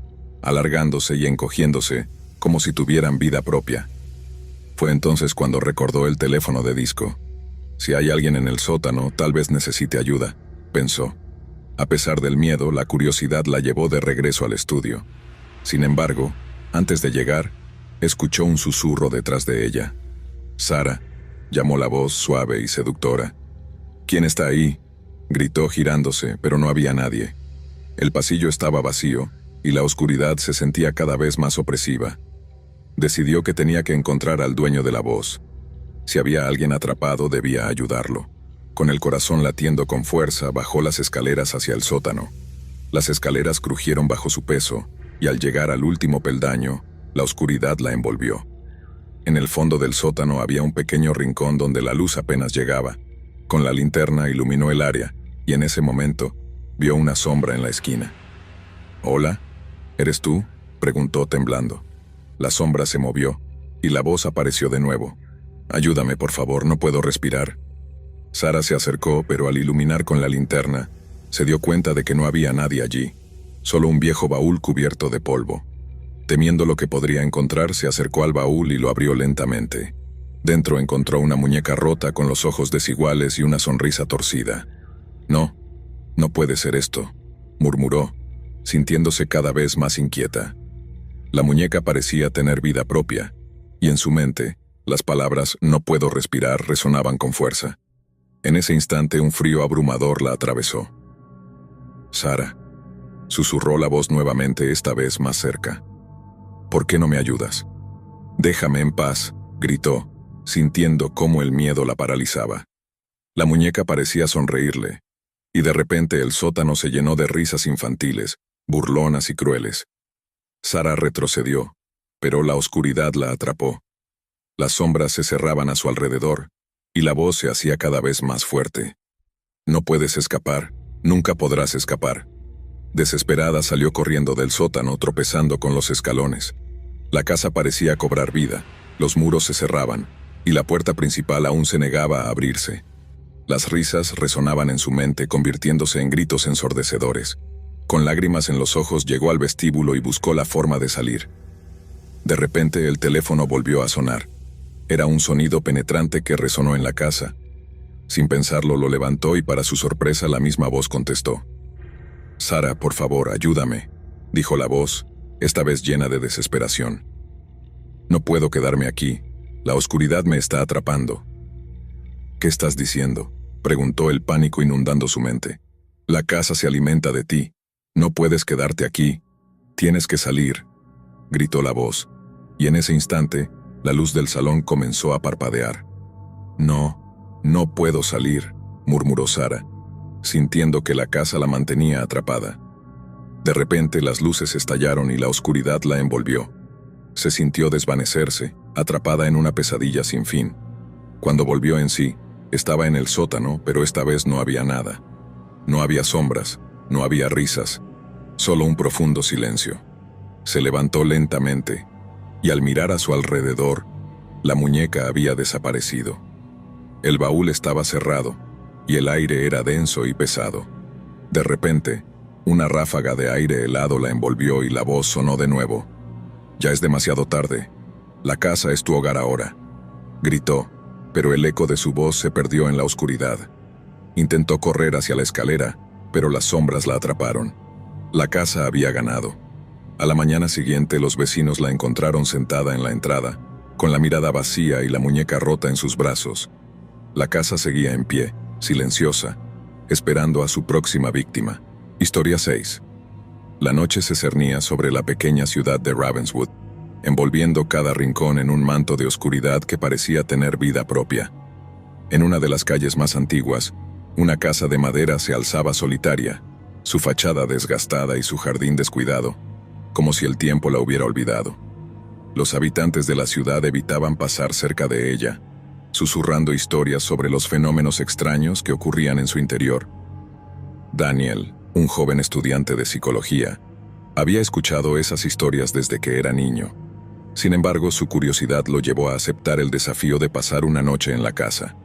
alargándose y encogiéndose, como si tuvieran vida propia. Fue entonces cuando recordó el teléfono de disco. Si hay alguien en el sótano, tal vez necesite ayuda, pensó. A pesar del miedo, la curiosidad la llevó de regreso al estudio. Sin embargo, antes de llegar, escuchó un susurro detrás de ella. «Sara», llamó la voz suave y seductora. «¿Quién está ahí?», gritó girándose, pero no había nadie. El pasillo estaba vacío, y la oscuridad se sentía cada vez más opresiva. Decidió que tenía que encontrar al dueño de la voz. Si había alguien atrapado, debía ayudarlo. Con el corazón latiendo con fuerza, bajó las escaleras hacia el sótano. Las escaleras crujieron bajo su peso, y al llegar al último peldaño, la oscuridad la envolvió. En el fondo del sótano había un pequeño rincón donde la luz apenas llegaba. Con la linterna iluminó el área, y en ese momento, vio una sombra en la esquina. «¿Hola? ¿Eres tú?», preguntó temblando. La sombra se movió, y la voz apareció de nuevo. «Ayúdame, por favor, no puedo respirar». Sara se acercó, pero al iluminar con la linterna, se dio cuenta de que no había nadie allí, solo un viejo baúl cubierto de polvo. Temiendo lo que podría encontrar, se acercó al baúl y lo abrió lentamente. Dentro encontró una muñeca rota con los ojos desiguales y una sonrisa torcida. «No, no puede ser esto», murmuró, sintiéndose cada vez más inquieta. La muñeca parecía tener vida propia, y en su mente, las palabras «no puedo respirar» resonaban con fuerza. En ese instante un frío abrumador la atravesó. «Sara», susurró la voz nuevamente, esta vez más cerca. «¿Por qué no me ayudas?». «Déjame en paz», gritó, sintiendo cómo el miedo la paralizaba. La muñeca parecía sonreírle, y de repente el sótano se llenó de risas infantiles, burlonas y crueles. Sara retrocedió, pero la oscuridad la atrapó. Las sombras se cerraban a su alrededor, y la voz se hacía cada vez más fuerte. «No puedes escapar, nunca podrás escapar». Desesperada salió corriendo del sótano, tropezando con los escalones. La casa parecía cobrar vida, los muros se cerraban, y la puerta principal aún se negaba a abrirse. Las risas resonaban en su mente, convirtiéndose en gritos ensordecedores. Con lágrimas en los ojos llegó al vestíbulo y buscó la forma de salir. De repente el teléfono volvió a sonar. Era un sonido penetrante que resonó en la casa. Sin pensarlo lo levantó y para su sorpresa la misma voz contestó. «Sara, por favor, ayúdame», dijo la voz, esta vez llena de desesperación. «No puedo quedarme aquí, la oscuridad me está atrapando». «¿Qué estás diciendo?», preguntó el pánico inundando su mente. «La casa se alimenta de ti, no puedes quedarte aquí, tienes que salir», gritó la voz, y en ese instante, la luz del salón comenzó a parpadear. «No, no puedo salir», murmuró Sara, sintiendo que la casa la mantenía atrapada. De repente las luces estallaron y la oscuridad la envolvió. Se sintió desvanecerse, atrapada en una pesadilla sin fin. Cuando volvió en sí, estaba en el sótano, pero esta vez no había nada. No había sombras, no había risas, solo un profundo silencio. Se levantó lentamente, y al mirar a su alrededor, la muñeca había desaparecido. El baúl estaba cerrado, y el aire era denso y pesado. De repente, una ráfaga de aire helado la envolvió y la voz sonó de nuevo. «Ya es demasiado tarde. La casa es tu hogar ahora», gritó, pero el eco de su voz se perdió en la oscuridad. Intentó correr hacia la escalera, pero las sombras la atraparon. La casa había ganado. A la mañana siguiente los vecinos la encontraron sentada en la entrada, con la mirada vacía y la muñeca rota en sus brazos. La casa seguía en pie, silenciosa, esperando a su próxima víctima. Historia 6. La noche se cernía sobre la pequeña ciudad de Ravenswood, envolviendo cada rincón en un manto de oscuridad que parecía tener vida propia. En una de las calles más antiguas, una casa de madera se alzaba solitaria, su fachada desgastada y su jardín descuidado, como si el tiempo la hubiera olvidado. Los habitantes de la ciudad evitaban pasar cerca de ella, susurrando historias sobre los fenómenos extraños que ocurrían en su interior. Daniel, un joven estudiante de psicología, había escuchado esas historias desde que era niño. Sin embargo, su curiosidad lo llevó a aceptar el desafío de pasar una noche en la casa.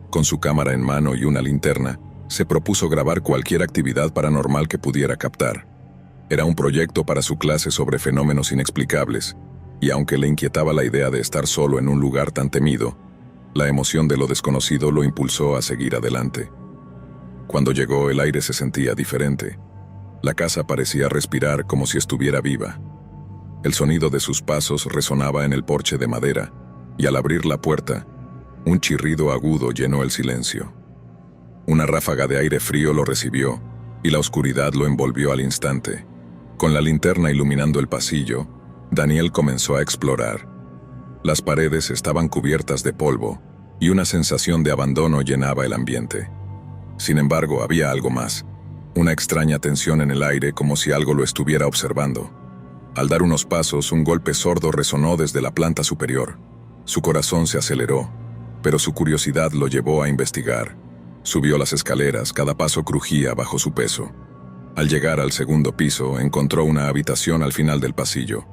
Con su cámara en mano y una linterna, se propuso grabar cualquier actividad paranormal que pudiera captar. Era un proyecto para su clase sobre fenómenos inexplicables, y aunque le inquietaba la idea de estar solo en un lugar tan temido, la emoción de lo desconocido lo impulsó a seguir adelante. Cuando llegó, el aire se sentía diferente. La casa parecía respirar como si estuviera viva. El sonido de sus pasos resonaba en el porche de madera, y al abrir la puerta, un chirrido agudo llenó el silencio. Una ráfaga de aire frío lo recibió, y la oscuridad lo envolvió al instante. Con la linterna iluminando el pasillo, Daniel comenzó a explorar. Las paredes estaban cubiertas de polvo, y una sensación de abandono llenaba el ambiente. Sin embargo, había algo más, una extraña tensión en el aire como si algo lo estuviera observando. Al dar unos pasos, un golpe sordo resonó desde la planta superior. Su corazón se aceleró, pero su curiosidad lo llevó a investigar. Subió las escaleras, cada paso crujía bajo su peso. Al llegar al segundo piso, encontró una habitación al final del pasillo.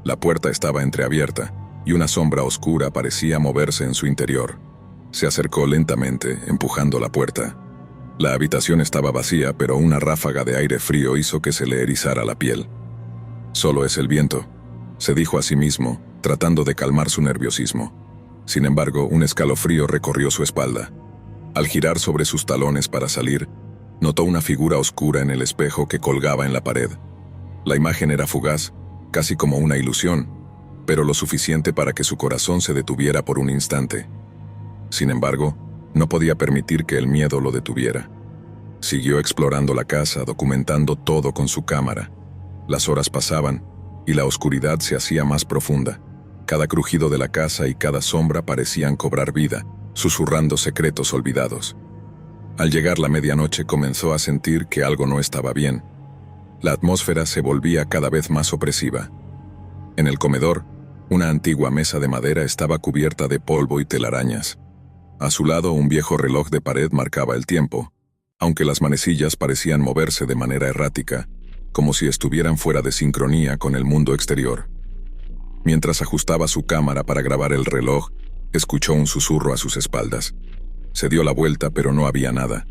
La puerta estaba entreabierta, y una sombra oscura parecía moverse en su interior. Se acercó lentamente, empujando la puerta. La habitación estaba vacía, pero una ráfaga de aire frío hizo que se le erizara la piel. «Solo es el viento», se dijo a sí mismo, tratando de calmar su nerviosismo. Sin embargo, un escalofrío recorrió su espalda. Al girar sobre sus talones para salir, notó una figura oscura en el espejo que colgaba en la pared. La imagen era fugaz, casi como una ilusión, pero lo suficiente para que su corazón se detuviera por un instante. Sin embargo, no podía permitir que el miedo lo detuviera. Siguió explorando la casa, documentando todo con su cámara. Las horas pasaban, y la oscuridad se hacía más profunda. Cada crujido de la casa y cada sombra parecían cobrar vida, susurrando secretos olvidados. Al llegar la medianoche comenzó a sentir que algo no estaba bien. La atmósfera se volvía cada vez más opresiva. En el comedor, una antigua mesa de madera estaba cubierta de polvo y telarañas. A su lado, un viejo reloj de pared marcaba el tiempo, aunque las manecillas parecían moverse de manera errática, como si estuvieran fuera de sincronía con el mundo exterior. Mientras ajustaba su cámara para grabar el reloj, escuchó un susurro a sus espaldas. Se dio la vuelta, pero no había nada.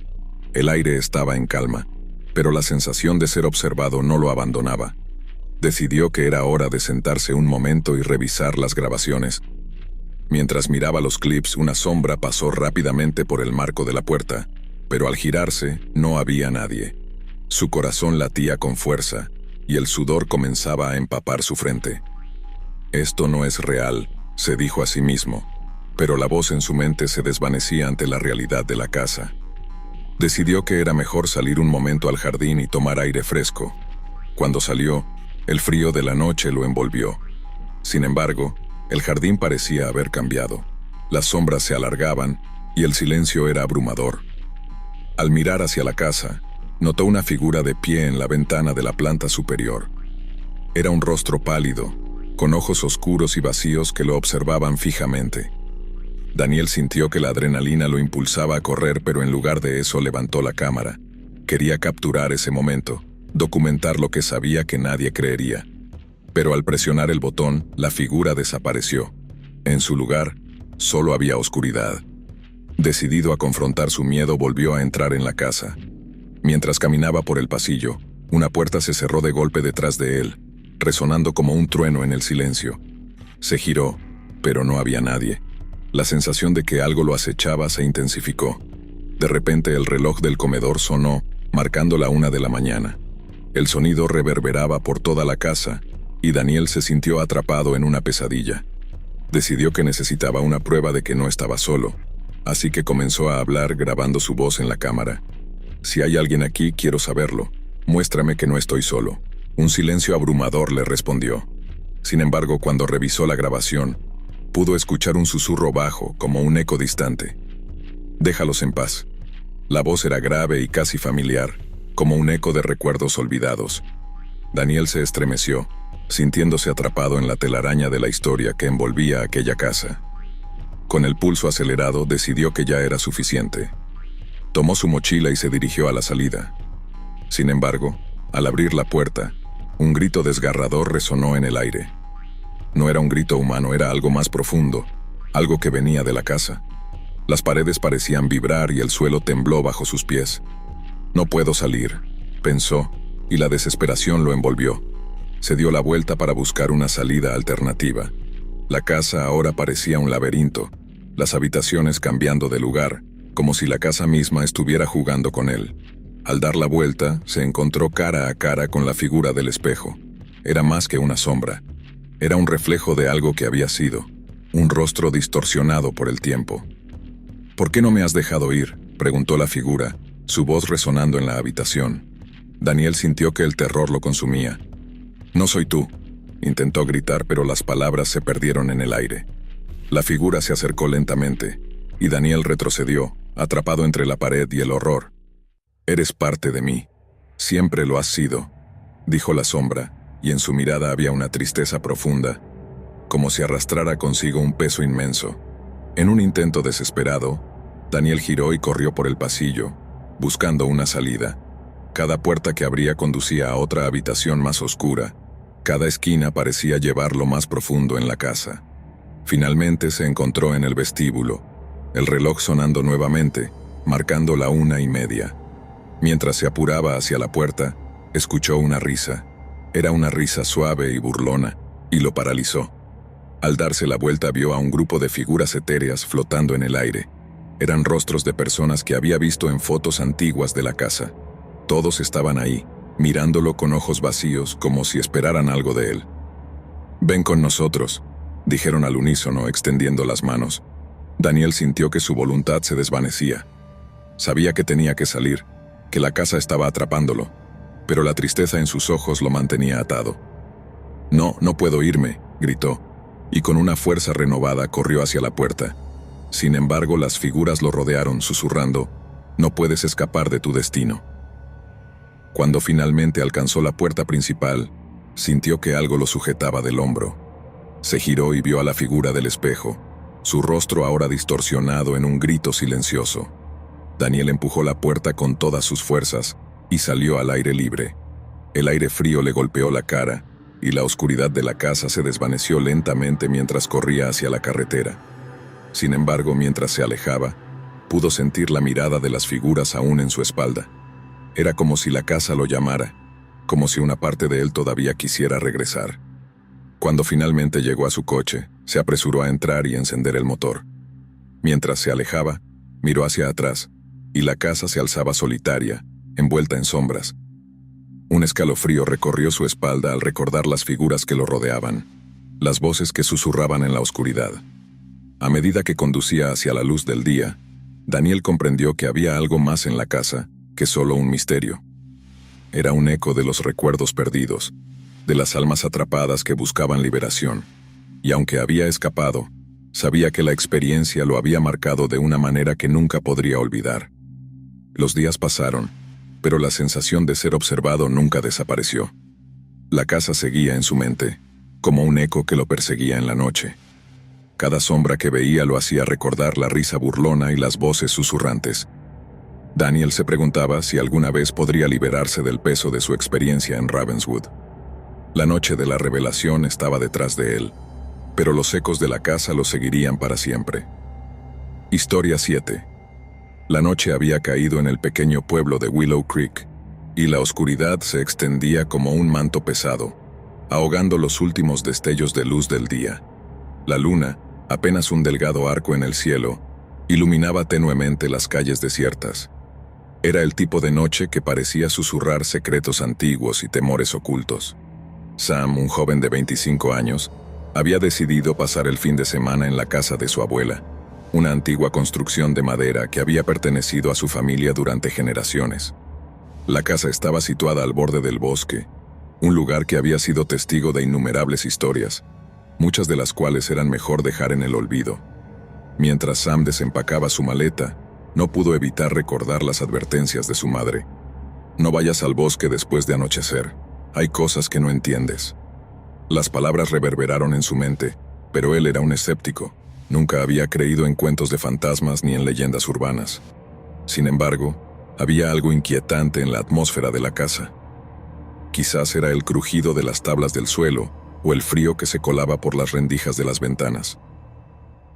El aire estaba en calma, pero la sensación de ser observado no lo abandonaba. Decidió que era hora de sentarse un momento y revisar las grabaciones. Mientras miraba los clips, una sombra pasó rápidamente por el marco de la puerta, pero al girarse, no había nadie. Su corazón latía con fuerza, y el sudor comenzaba a empapar su frente. «Esto no es real», se dijo a sí mismo, pero la voz en su mente se desvanecía ante la realidad de la casa. Decidió que era mejor salir un momento al jardín y tomar aire fresco. Cuando salió, el frío de la noche lo envolvió. Sin embargo, el jardín parecía haber cambiado. Las sombras se alargaban y el silencio era abrumador. Al mirar hacia la casa, notó una figura de pie en la ventana de la planta superior. Era un rostro pálido, con ojos oscuros y vacíos que lo observaban fijamente. Daniel sintió que la adrenalina lo impulsaba a correr, pero en lugar de eso levantó la cámara. Quería capturar ese momento, documentar lo que sabía que nadie creería. Pero al presionar el botón, la figura desapareció. En su lugar, solo había oscuridad. Decidido a confrontar su miedo, volvió a entrar en la casa. Mientras caminaba por el pasillo, una puerta se cerró de golpe detrás de él, resonando como un trueno en el silencio. Se giró, pero no había nadie. La sensación de que algo lo acechaba se intensificó. De repente el reloj del comedor sonó, marcando la 1 de la mañana. El sonido reverberaba por toda la casa, y Daniel se sintió atrapado en una pesadilla. Decidió que necesitaba una prueba de que no estaba solo, así que comenzó a hablar grabando su voz en la cámara. «Si hay alguien aquí, quiero saberlo. Muéstrame que no estoy solo». Un silencio abrumador le respondió. Sin embargo, cuando revisó la grabación, pudo escuchar un susurro bajo, como un eco distante. «Déjalos en paz». La voz era grave y casi familiar, como un eco de recuerdos olvidados. Daniel se estremeció, sintiéndose atrapado en la telaraña de la historia que envolvía aquella casa. Con el pulso acelerado, decidió que ya era suficiente. Tomó su mochila y se dirigió a la salida. Sin embargo, al abrir la puerta, un grito desgarrador resonó en el aire. No era un grito humano, era algo más profundo, algo que venía de la casa. Las paredes parecían vibrar y el suelo tembló bajo sus pies. «No puedo salir», pensó, y la desesperación lo envolvió. Se dio la vuelta para buscar una salida alternativa. La casa ahora parecía un laberinto, las habitaciones cambiando de lugar, como si la casa misma estuviera jugando con él. Al dar la vuelta, se encontró cara a cara con la figura del espejo. Era más que una sombra. Era un reflejo de algo que había sido, un rostro distorsionado por el tiempo. «¿Por qué no me has dejado ir?», preguntó la figura, su voz resonando en la habitación. Daniel sintió que el terror lo consumía. «No soy tú», intentó gritar, pero las palabras se perdieron en el aire. La figura se acercó lentamente, y Daniel retrocedió, atrapado entre la pared y el horror. «Eres parte de mí. Siempre lo has sido», dijo la sombra, y en su mirada había una tristeza profunda, como si arrastrara consigo un peso inmenso. En un intento desesperado, Daniel giró y corrió por el pasillo, buscando una salida. Cada puerta que abría conducía a otra habitación más oscura. Cada esquina parecía llevarlo más profundo en la casa. Finalmente se encontró en el vestíbulo, el reloj sonando nuevamente, marcando la 1:30. Mientras se apuraba hacia la puerta, escuchó una risa. Era una risa suave y burlona, y lo paralizó. Al darse la vuelta vio a un grupo de figuras etéreas flotando en el aire. Eran rostros de personas que había visto en fotos antiguas de la casa. Todos estaban ahí, mirándolo con ojos vacíos, como si esperaran algo de él. «Ven con nosotros», dijeron al unísono, extendiendo las manos. Daniel sintió que su voluntad se desvanecía. Sabía que tenía que salir, que la casa estaba atrapándolo, pero la tristeza en sus ojos lo mantenía atado. «No, no puedo irme», gritó, y con una fuerza renovada corrió hacia la puerta. Sin embargo, las figuras lo rodearon, susurrando: «No puedes escapar de tu destino». Cuando finalmente alcanzó la puerta principal, sintió que algo lo sujetaba del hombro. Se giró y vio a la figura del espejo, su rostro ahora distorsionado en un grito silencioso. Daniel empujó la puerta con todas sus fuerzas y salió al aire libre. El aire frío le golpeó la cara, y la oscuridad de la casa se desvaneció lentamente mientras corría hacia la carretera. Sin embargo, mientras se alejaba, pudo sentir la mirada de las figuras aún en su espalda. Era como si la casa lo llamara, como si una parte de él todavía quisiera regresar. Cuando finalmente llegó a su coche, se apresuró a entrar y encender el motor. Mientras se alejaba, miró hacia atrás, y la casa se alzaba solitaria, envuelta en sombras. Un escalofrío recorrió su espalda al recordar las figuras que lo rodeaban, las voces que susurraban en la oscuridad. A medida que conducía hacia la luz del día, Daniel comprendió que había algo más en la casa que solo un misterio. Era un eco de los recuerdos perdidos, de las almas atrapadas que buscaban liberación, y aunque había escapado, sabía que la experiencia lo había marcado de una manera que nunca podría olvidar. Los días pasaron, pero la sensación de ser observado nunca desapareció. La casa seguía en su mente, como un eco que lo perseguía en la noche. Cada sombra que veía lo hacía recordar la risa burlona y las voces susurrantes. Daniel se preguntaba si alguna vez podría liberarse del peso de su experiencia en Ravenswood. La noche de la revelación estaba detrás de él, pero los ecos de la casa lo seguirían para siempre. Historia 7. La noche había caído en el pequeño pueblo de Willow Creek, y la oscuridad se extendía como un manto pesado, ahogando los últimos destellos de luz del día. La luna, apenas un delgado arco en el cielo, iluminaba tenuemente las calles desiertas. Era el tipo de noche que parecía susurrar secretos antiguos y temores ocultos. Sam, un joven de 25 años, había decidido pasar el fin de semana en la casa de su abuela, una antigua construcción de madera que había pertenecido a su familia durante generaciones. La casa estaba situada al borde del bosque, un lugar que había sido testigo de innumerables historias, muchas de las cuales eran mejor dejar en el olvido. Mientras Sam desempacaba su maleta, no pudo evitar recordar las advertencias de su madre. No vayas al bosque después de anochecer, hay cosas que no entiendes. Las palabras reverberaron en su mente, pero él era un escéptico. Nunca había creído en cuentos de fantasmas ni en leyendas urbanas. Sin embargo, había algo inquietante en la atmósfera de la casa. Quizás era el crujido de las tablas del suelo o el frío que se colaba por las rendijas de las ventanas.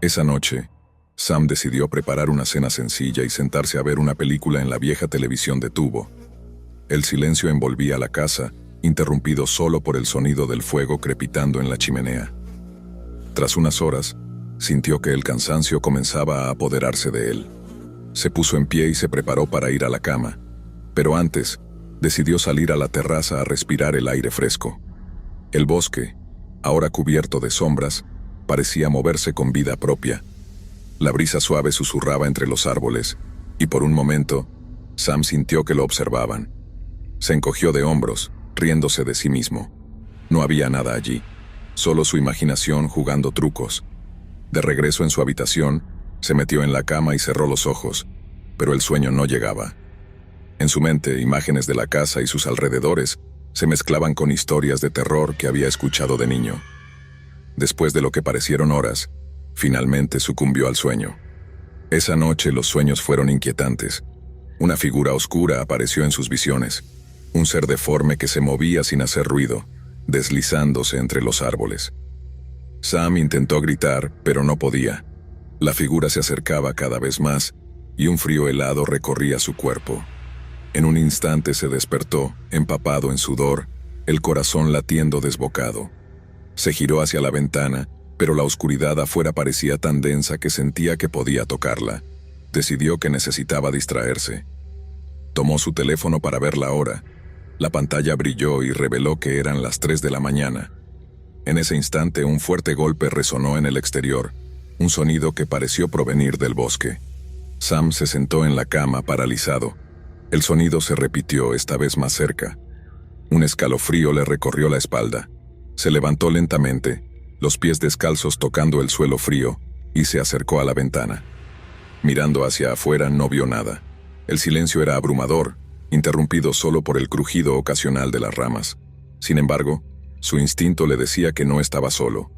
Esa noche, Sam decidió preparar una cena sencilla y sentarse a ver una película en la vieja televisión de tubo. El silencio envolvía la casa, interrumpido solo por el sonido del fuego crepitando en la chimenea. Tras unas horas, sintió que el cansancio comenzaba a apoderarse de él. Se puso en pie y se preparó para ir a la cama, pero antes, decidió salir a la terraza a respirar el aire fresco. El bosque, ahora cubierto de sombras, parecía moverse con vida propia. La brisa suave susurraba entre los árboles, y por un momento, Sam sintió que lo observaban. Se encogió de hombros, riéndose de sí mismo. No había nada allí, solo su imaginación jugando trucos. De regreso en su habitación, se metió en la cama y cerró los ojos, pero el sueño no llegaba. En su mente, imágenes de la casa y sus alrededores se mezclaban con historias de terror que había escuchado de niño. Después de lo que parecieron horas, finalmente sucumbió al sueño. Esa noche los sueños fueron inquietantes. Una figura oscura apareció en sus visiones, un ser deforme que se movía sin hacer ruido, deslizándose entre los árboles. Sam intentó gritar, pero no podía. La figura se acercaba cada vez más, y un frío helado recorría su cuerpo. En un instante se despertó, empapado en sudor, el corazón latiendo desbocado. Se giró hacia la ventana, pero la oscuridad afuera parecía tan densa que sentía que podía tocarla. Decidió que necesitaba distraerse. Tomó su teléfono para ver la hora. La pantalla brilló y reveló que eran las 3 de la mañana. En ese instante un fuerte golpe resonó en el exterior, un sonido que pareció provenir del bosque. Sam se sentó en la cama paralizado. El sonido se repitió, esta vez más cerca. Un escalofrío le recorrió la espalda. Se levantó lentamente, los pies descalzos tocando el suelo frío, y se acercó a la ventana. Mirando hacia afuera no vio nada. El silencio era abrumador, interrumpido solo por el crujido ocasional de las ramas. Sin embargo, su instinto le decía que no estaba solo.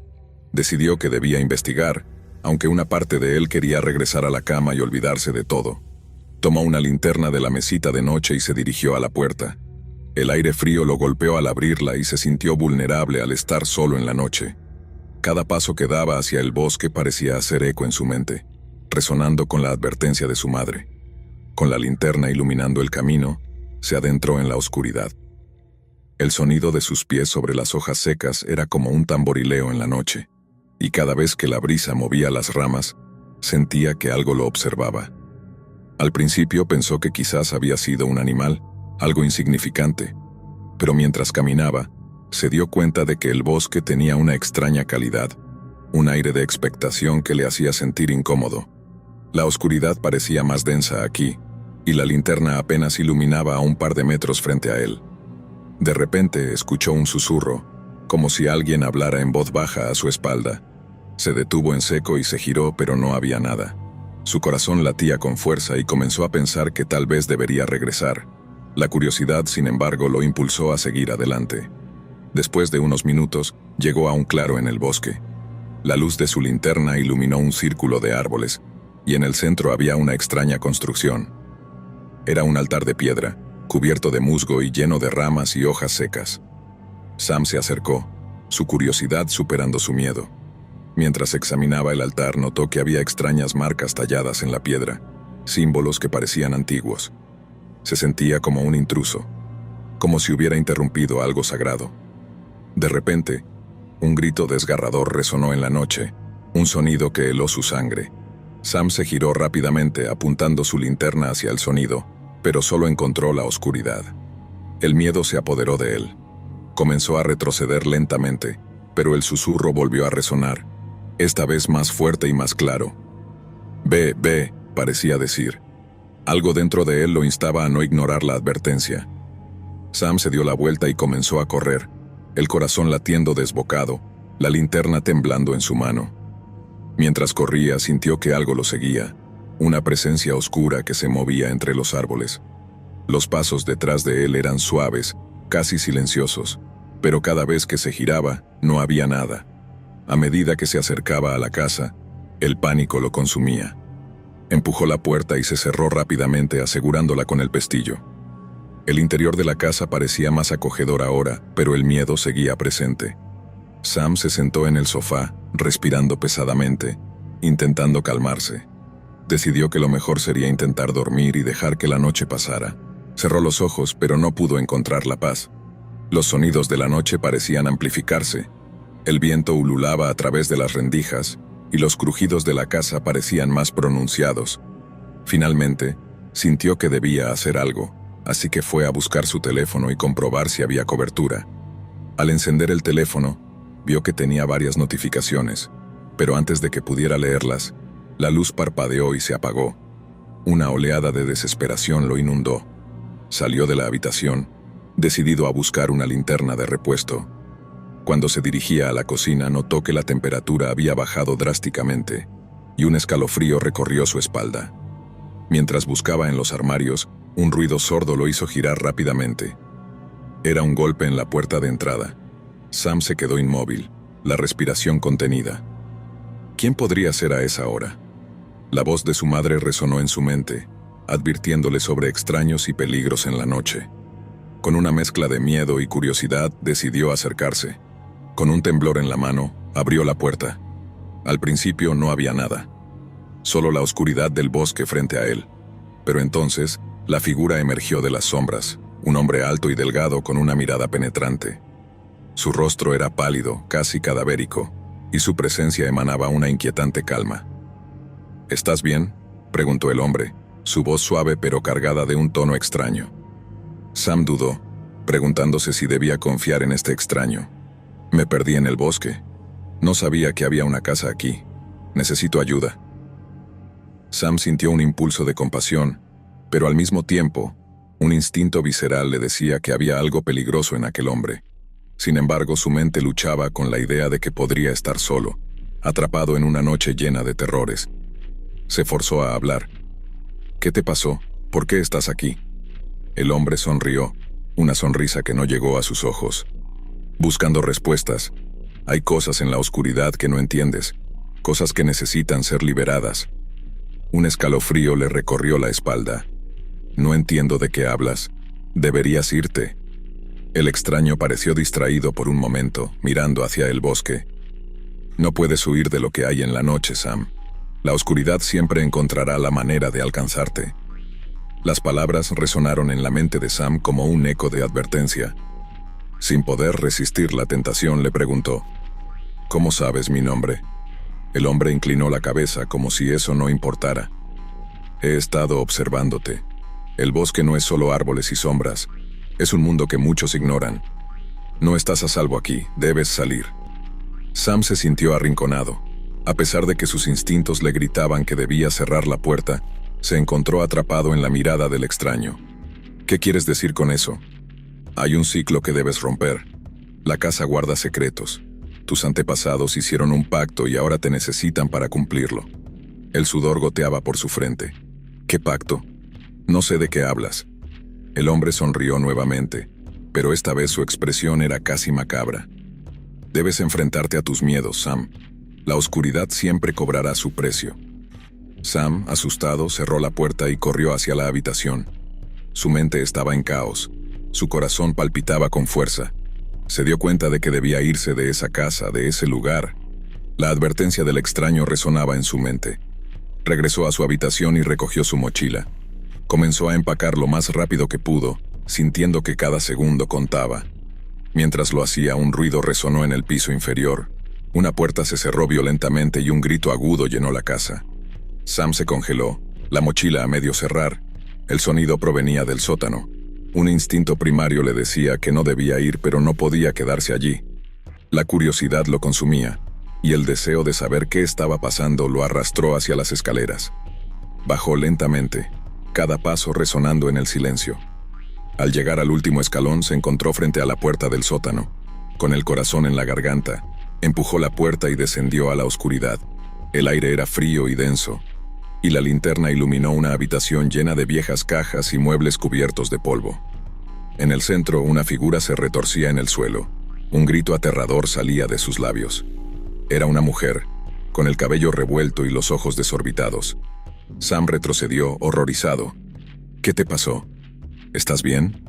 Decidió que debía investigar, aunque una parte de él quería regresar a la cama y olvidarse de todo. Tomó una linterna de la mesita de noche y se dirigió a la puerta. El aire frío lo golpeó al abrirla y se sintió vulnerable al estar solo en la noche. Cada paso que daba hacia el bosque parecía hacer eco en su mente, resonando con la advertencia de su madre. Con la linterna iluminando el camino, se adentró en la oscuridad. El sonido de sus pies sobre las hojas secas era como un tamborileo en la noche, y cada vez que la brisa movía las ramas, sentía que algo lo observaba. Al principio pensó que quizás había sido un animal, algo insignificante, pero mientras caminaba, se dio cuenta de que el bosque tenía una extraña calidad, un aire de expectación que le hacía sentir incómodo. La oscuridad parecía más densa aquí, y la linterna apenas iluminaba a un par de metros frente a él. De repente escuchó un susurro, como si alguien hablara en voz baja a su espalda. Se detuvo en seco y se giró, pero no había nada. Su corazón latía con fuerza y comenzó a pensar que tal vez debería regresar. La curiosidad, sin embargo, lo impulsó a seguir adelante. Después de unos minutos, llegó a un claro en el bosque. La luz de su linterna iluminó un círculo de árboles, y en el centro había una extraña construcción. Era un altar de piedra, cubierto de musgo y lleno de ramas y hojas secas. Sam se acercó, su curiosidad superando su miedo. Mientras examinaba el altar, notó que había extrañas marcas talladas en la piedra, símbolos que parecían antiguos. Se sentía como un intruso, como si hubiera interrumpido algo sagrado. De repente, un grito desgarrador resonó en la noche, un sonido que heló su sangre. Sam se giró rápidamente apuntando su linterna hacia el sonido, pero solo encontró la oscuridad. El miedo se apoderó de él. Comenzó a retroceder lentamente, pero el susurro volvió a resonar, esta vez más fuerte y más claro. Ve, ve, parecía decir. Algo dentro de él lo instaba a no ignorar la advertencia. Sam se dio la vuelta y comenzó a correr, el corazón latiendo desbocado, la linterna temblando en su mano. Mientras corría, sintió que algo lo seguía, una presencia oscura que se movía entre los árboles. Los pasos detrás de él eran suaves, casi silenciosos, pero cada vez que se giraba, no había nada. A medida que se acercaba a la casa, el pánico lo consumía. Empujó la puerta y se cerró rápidamente, asegurándola con el pestillo. El interior de la casa parecía más acogedor ahora, pero el miedo seguía presente. Sam se sentó en el sofá, respirando pesadamente, intentando calmarse. Decidió que lo mejor sería intentar dormir y dejar que la noche pasara. Cerró los ojos, pero no pudo encontrar la paz. Los sonidos de la noche parecían amplificarse. El viento ululaba a través de las rendijas, y los crujidos de la casa parecían más pronunciados. Finalmente, sintió que debía hacer algo, así que fue a buscar su teléfono y comprobar si había cobertura. Al encender el teléfono, vio que tenía varias notificaciones, pero antes de que pudiera leerlas, la luz parpadeó y se apagó. Una oleada de desesperación lo inundó. Salió de la habitación, decidido a buscar una linterna de repuesto. Cuando se dirigía a la cocina, notó que la temperatura había bajado drásticamente, y un escalofrío recorrió su espalda. Mientras buscaba en los armarios, un ruido sordo lo hizo girar rápidamente. Era un golpe en la puerta de entrada. Sam se quedó inmóvil, la respiración contenida. ¿Quién podría ser a esa hora? La voz de su madre resonó en su mente, advirtiéndole sobre extraños y peligros en la noche. Con una mezcla de miedo y curiosidad, decidió acercarse. Con un temblor en la mano, abrió la puerta. Al principio no había nada, solo la oscuridad del bosque frente a él. Pero entonces, la figura emergió de las sombras, un hombre alto y delgado con una mirada penetrante. Su rostro era pálido, casi cadavérico, y su presencia emanaba una inquietante calma. ¿Estás bien?, preguntó el hombre, su voz suave pero cargada de un tono extraño. Sam dudó, preguntándose si debía confiar en este extraño. Me perdí en el bosque. No sabía que había una casa aquí. Necesito ayuda. Sam sintió un impulso de compasión, pero al mismo tiempo, un instinto visceral le decía que había algo peligroso en aquel hombre. Sin embargo, su mente luchaba con la idea de que podría estar solo, atrapado en una noche llena de terrores. Se forzó a hablar. ¿Qué te pasó? ¿Por qué estás aquí? El hombre sonrió, una sonrisa que no llegó a sus ojos. Buscando respuestas. Hay cosas en la oscuridad que no entiendes, cosas que necesitan ser liberadas. Un escalofrío le recorrió la espalda. No entiendo de qué hablas. Deberías irte. El extraño pareció distraído por un momento, mirando hacia el bosque. No puedes huir de lo que hay en la noche, Sam. La oscuridad siempre encontrará la manera de alcanzarte. Las palabras resonaron en la mente de Sam como un eco de advertencia. Sin poder resistir la tentación, le preguntó, ¿cómo sabes mi nombre? El hombre inclinó la cabeza como si eso no importara. He estado observándote. El bosque no es solo árboles y sombras. Es un mundo que muchos ignoran. No estás a salvo aquí, debes salir. Sam se sintió arrinconado. A pesar de que sus instintos le gritaban que debía cerrar la puerta, se encontró atrapado en la mirada del extraño. ¿Qué quieres decir con eso? Hay un ciclo que debes romper. La casa guarda secretos. Tus antepasados hicieron un pacto y ahora te necesitan para cumplirlo. El sudor goteaba por su frente. ¿Qué pacto? No sé de qué hablas. El hombre sonrió nuevamente, pero esta vez su expresión era casi macabra. Debes enfrentarte a tus miedos, Sam. La oscuridad siempre cobrará su precio. Sam, asustado, cerró la puerta y corrió hacia la habitación. Su mente estaba en caos. Su corazón palpitaba con fuerza. Se dio cuenta de que debía irse de esa casa, de ese lugar. La advertencia del extraño resonaba en su mente. Regresó a su habitación y recogió su mochila. Comenzó a empacar lo más rápido que pudo, sintiendo que cada segundo contaba. Mientras lo hacía, un ruido resonó en el piso inferior. Una puerta se cerró violentamente y un grito agudo llenó la casa. Sam se congeló, la mochila a medio cerrar. El sonido provenía del sótano. Un instinto primario le decía que no debía ir, pero no podía quedarse allí. La curiosidad lo consumía, y el deseo de saber qué estaba pasando lo arrastró hacia las escaleras. Bajó lentamente, cada paso resonando en el silencio. Al llegar al último escalón se encontró frente a la puerta del sótano. Con el corazón en la garganta, empujó la puerta y descendió a la oscuridad. El aire era frío y denso, y la linterna iluminó una habitación llena de viejas cajas y muebles cubiertos de polvo. En el centro, una figura se retorcía en el suelo. Un grito aterrador salía de sus labios. Era una mujer, con el cabello revuelto y los ojos desorbitados. Sam retrocedió, horrorizado. «¿Qué te pasó? ¿Estás bien?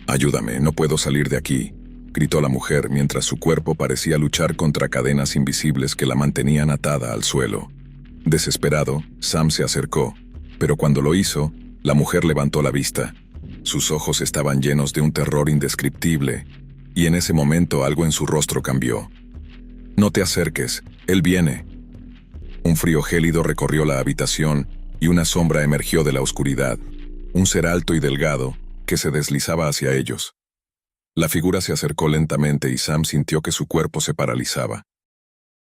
Ayúdame, no puedo salir de aquí», gritó la mujer mientras su cuerpo parecía luchar contra cadenas invisibles que la mantenían atada al suelo. Desesperado, Sam se acercó, pero cuando lo hizo, la mujer levantó la vista. Sus ojos estaban llenos de un terror indescriptible, y en ese momento algo en su rostro cambió. «No te acerques, él viene». Un frío gélido recorrió la habitación y una sombra emergió de la oscuridad, un ser alto y delgado que se deslizaba hacia ellos. La figura se acercó lentamente y Sam sintió que su cuerpo se paralizaba.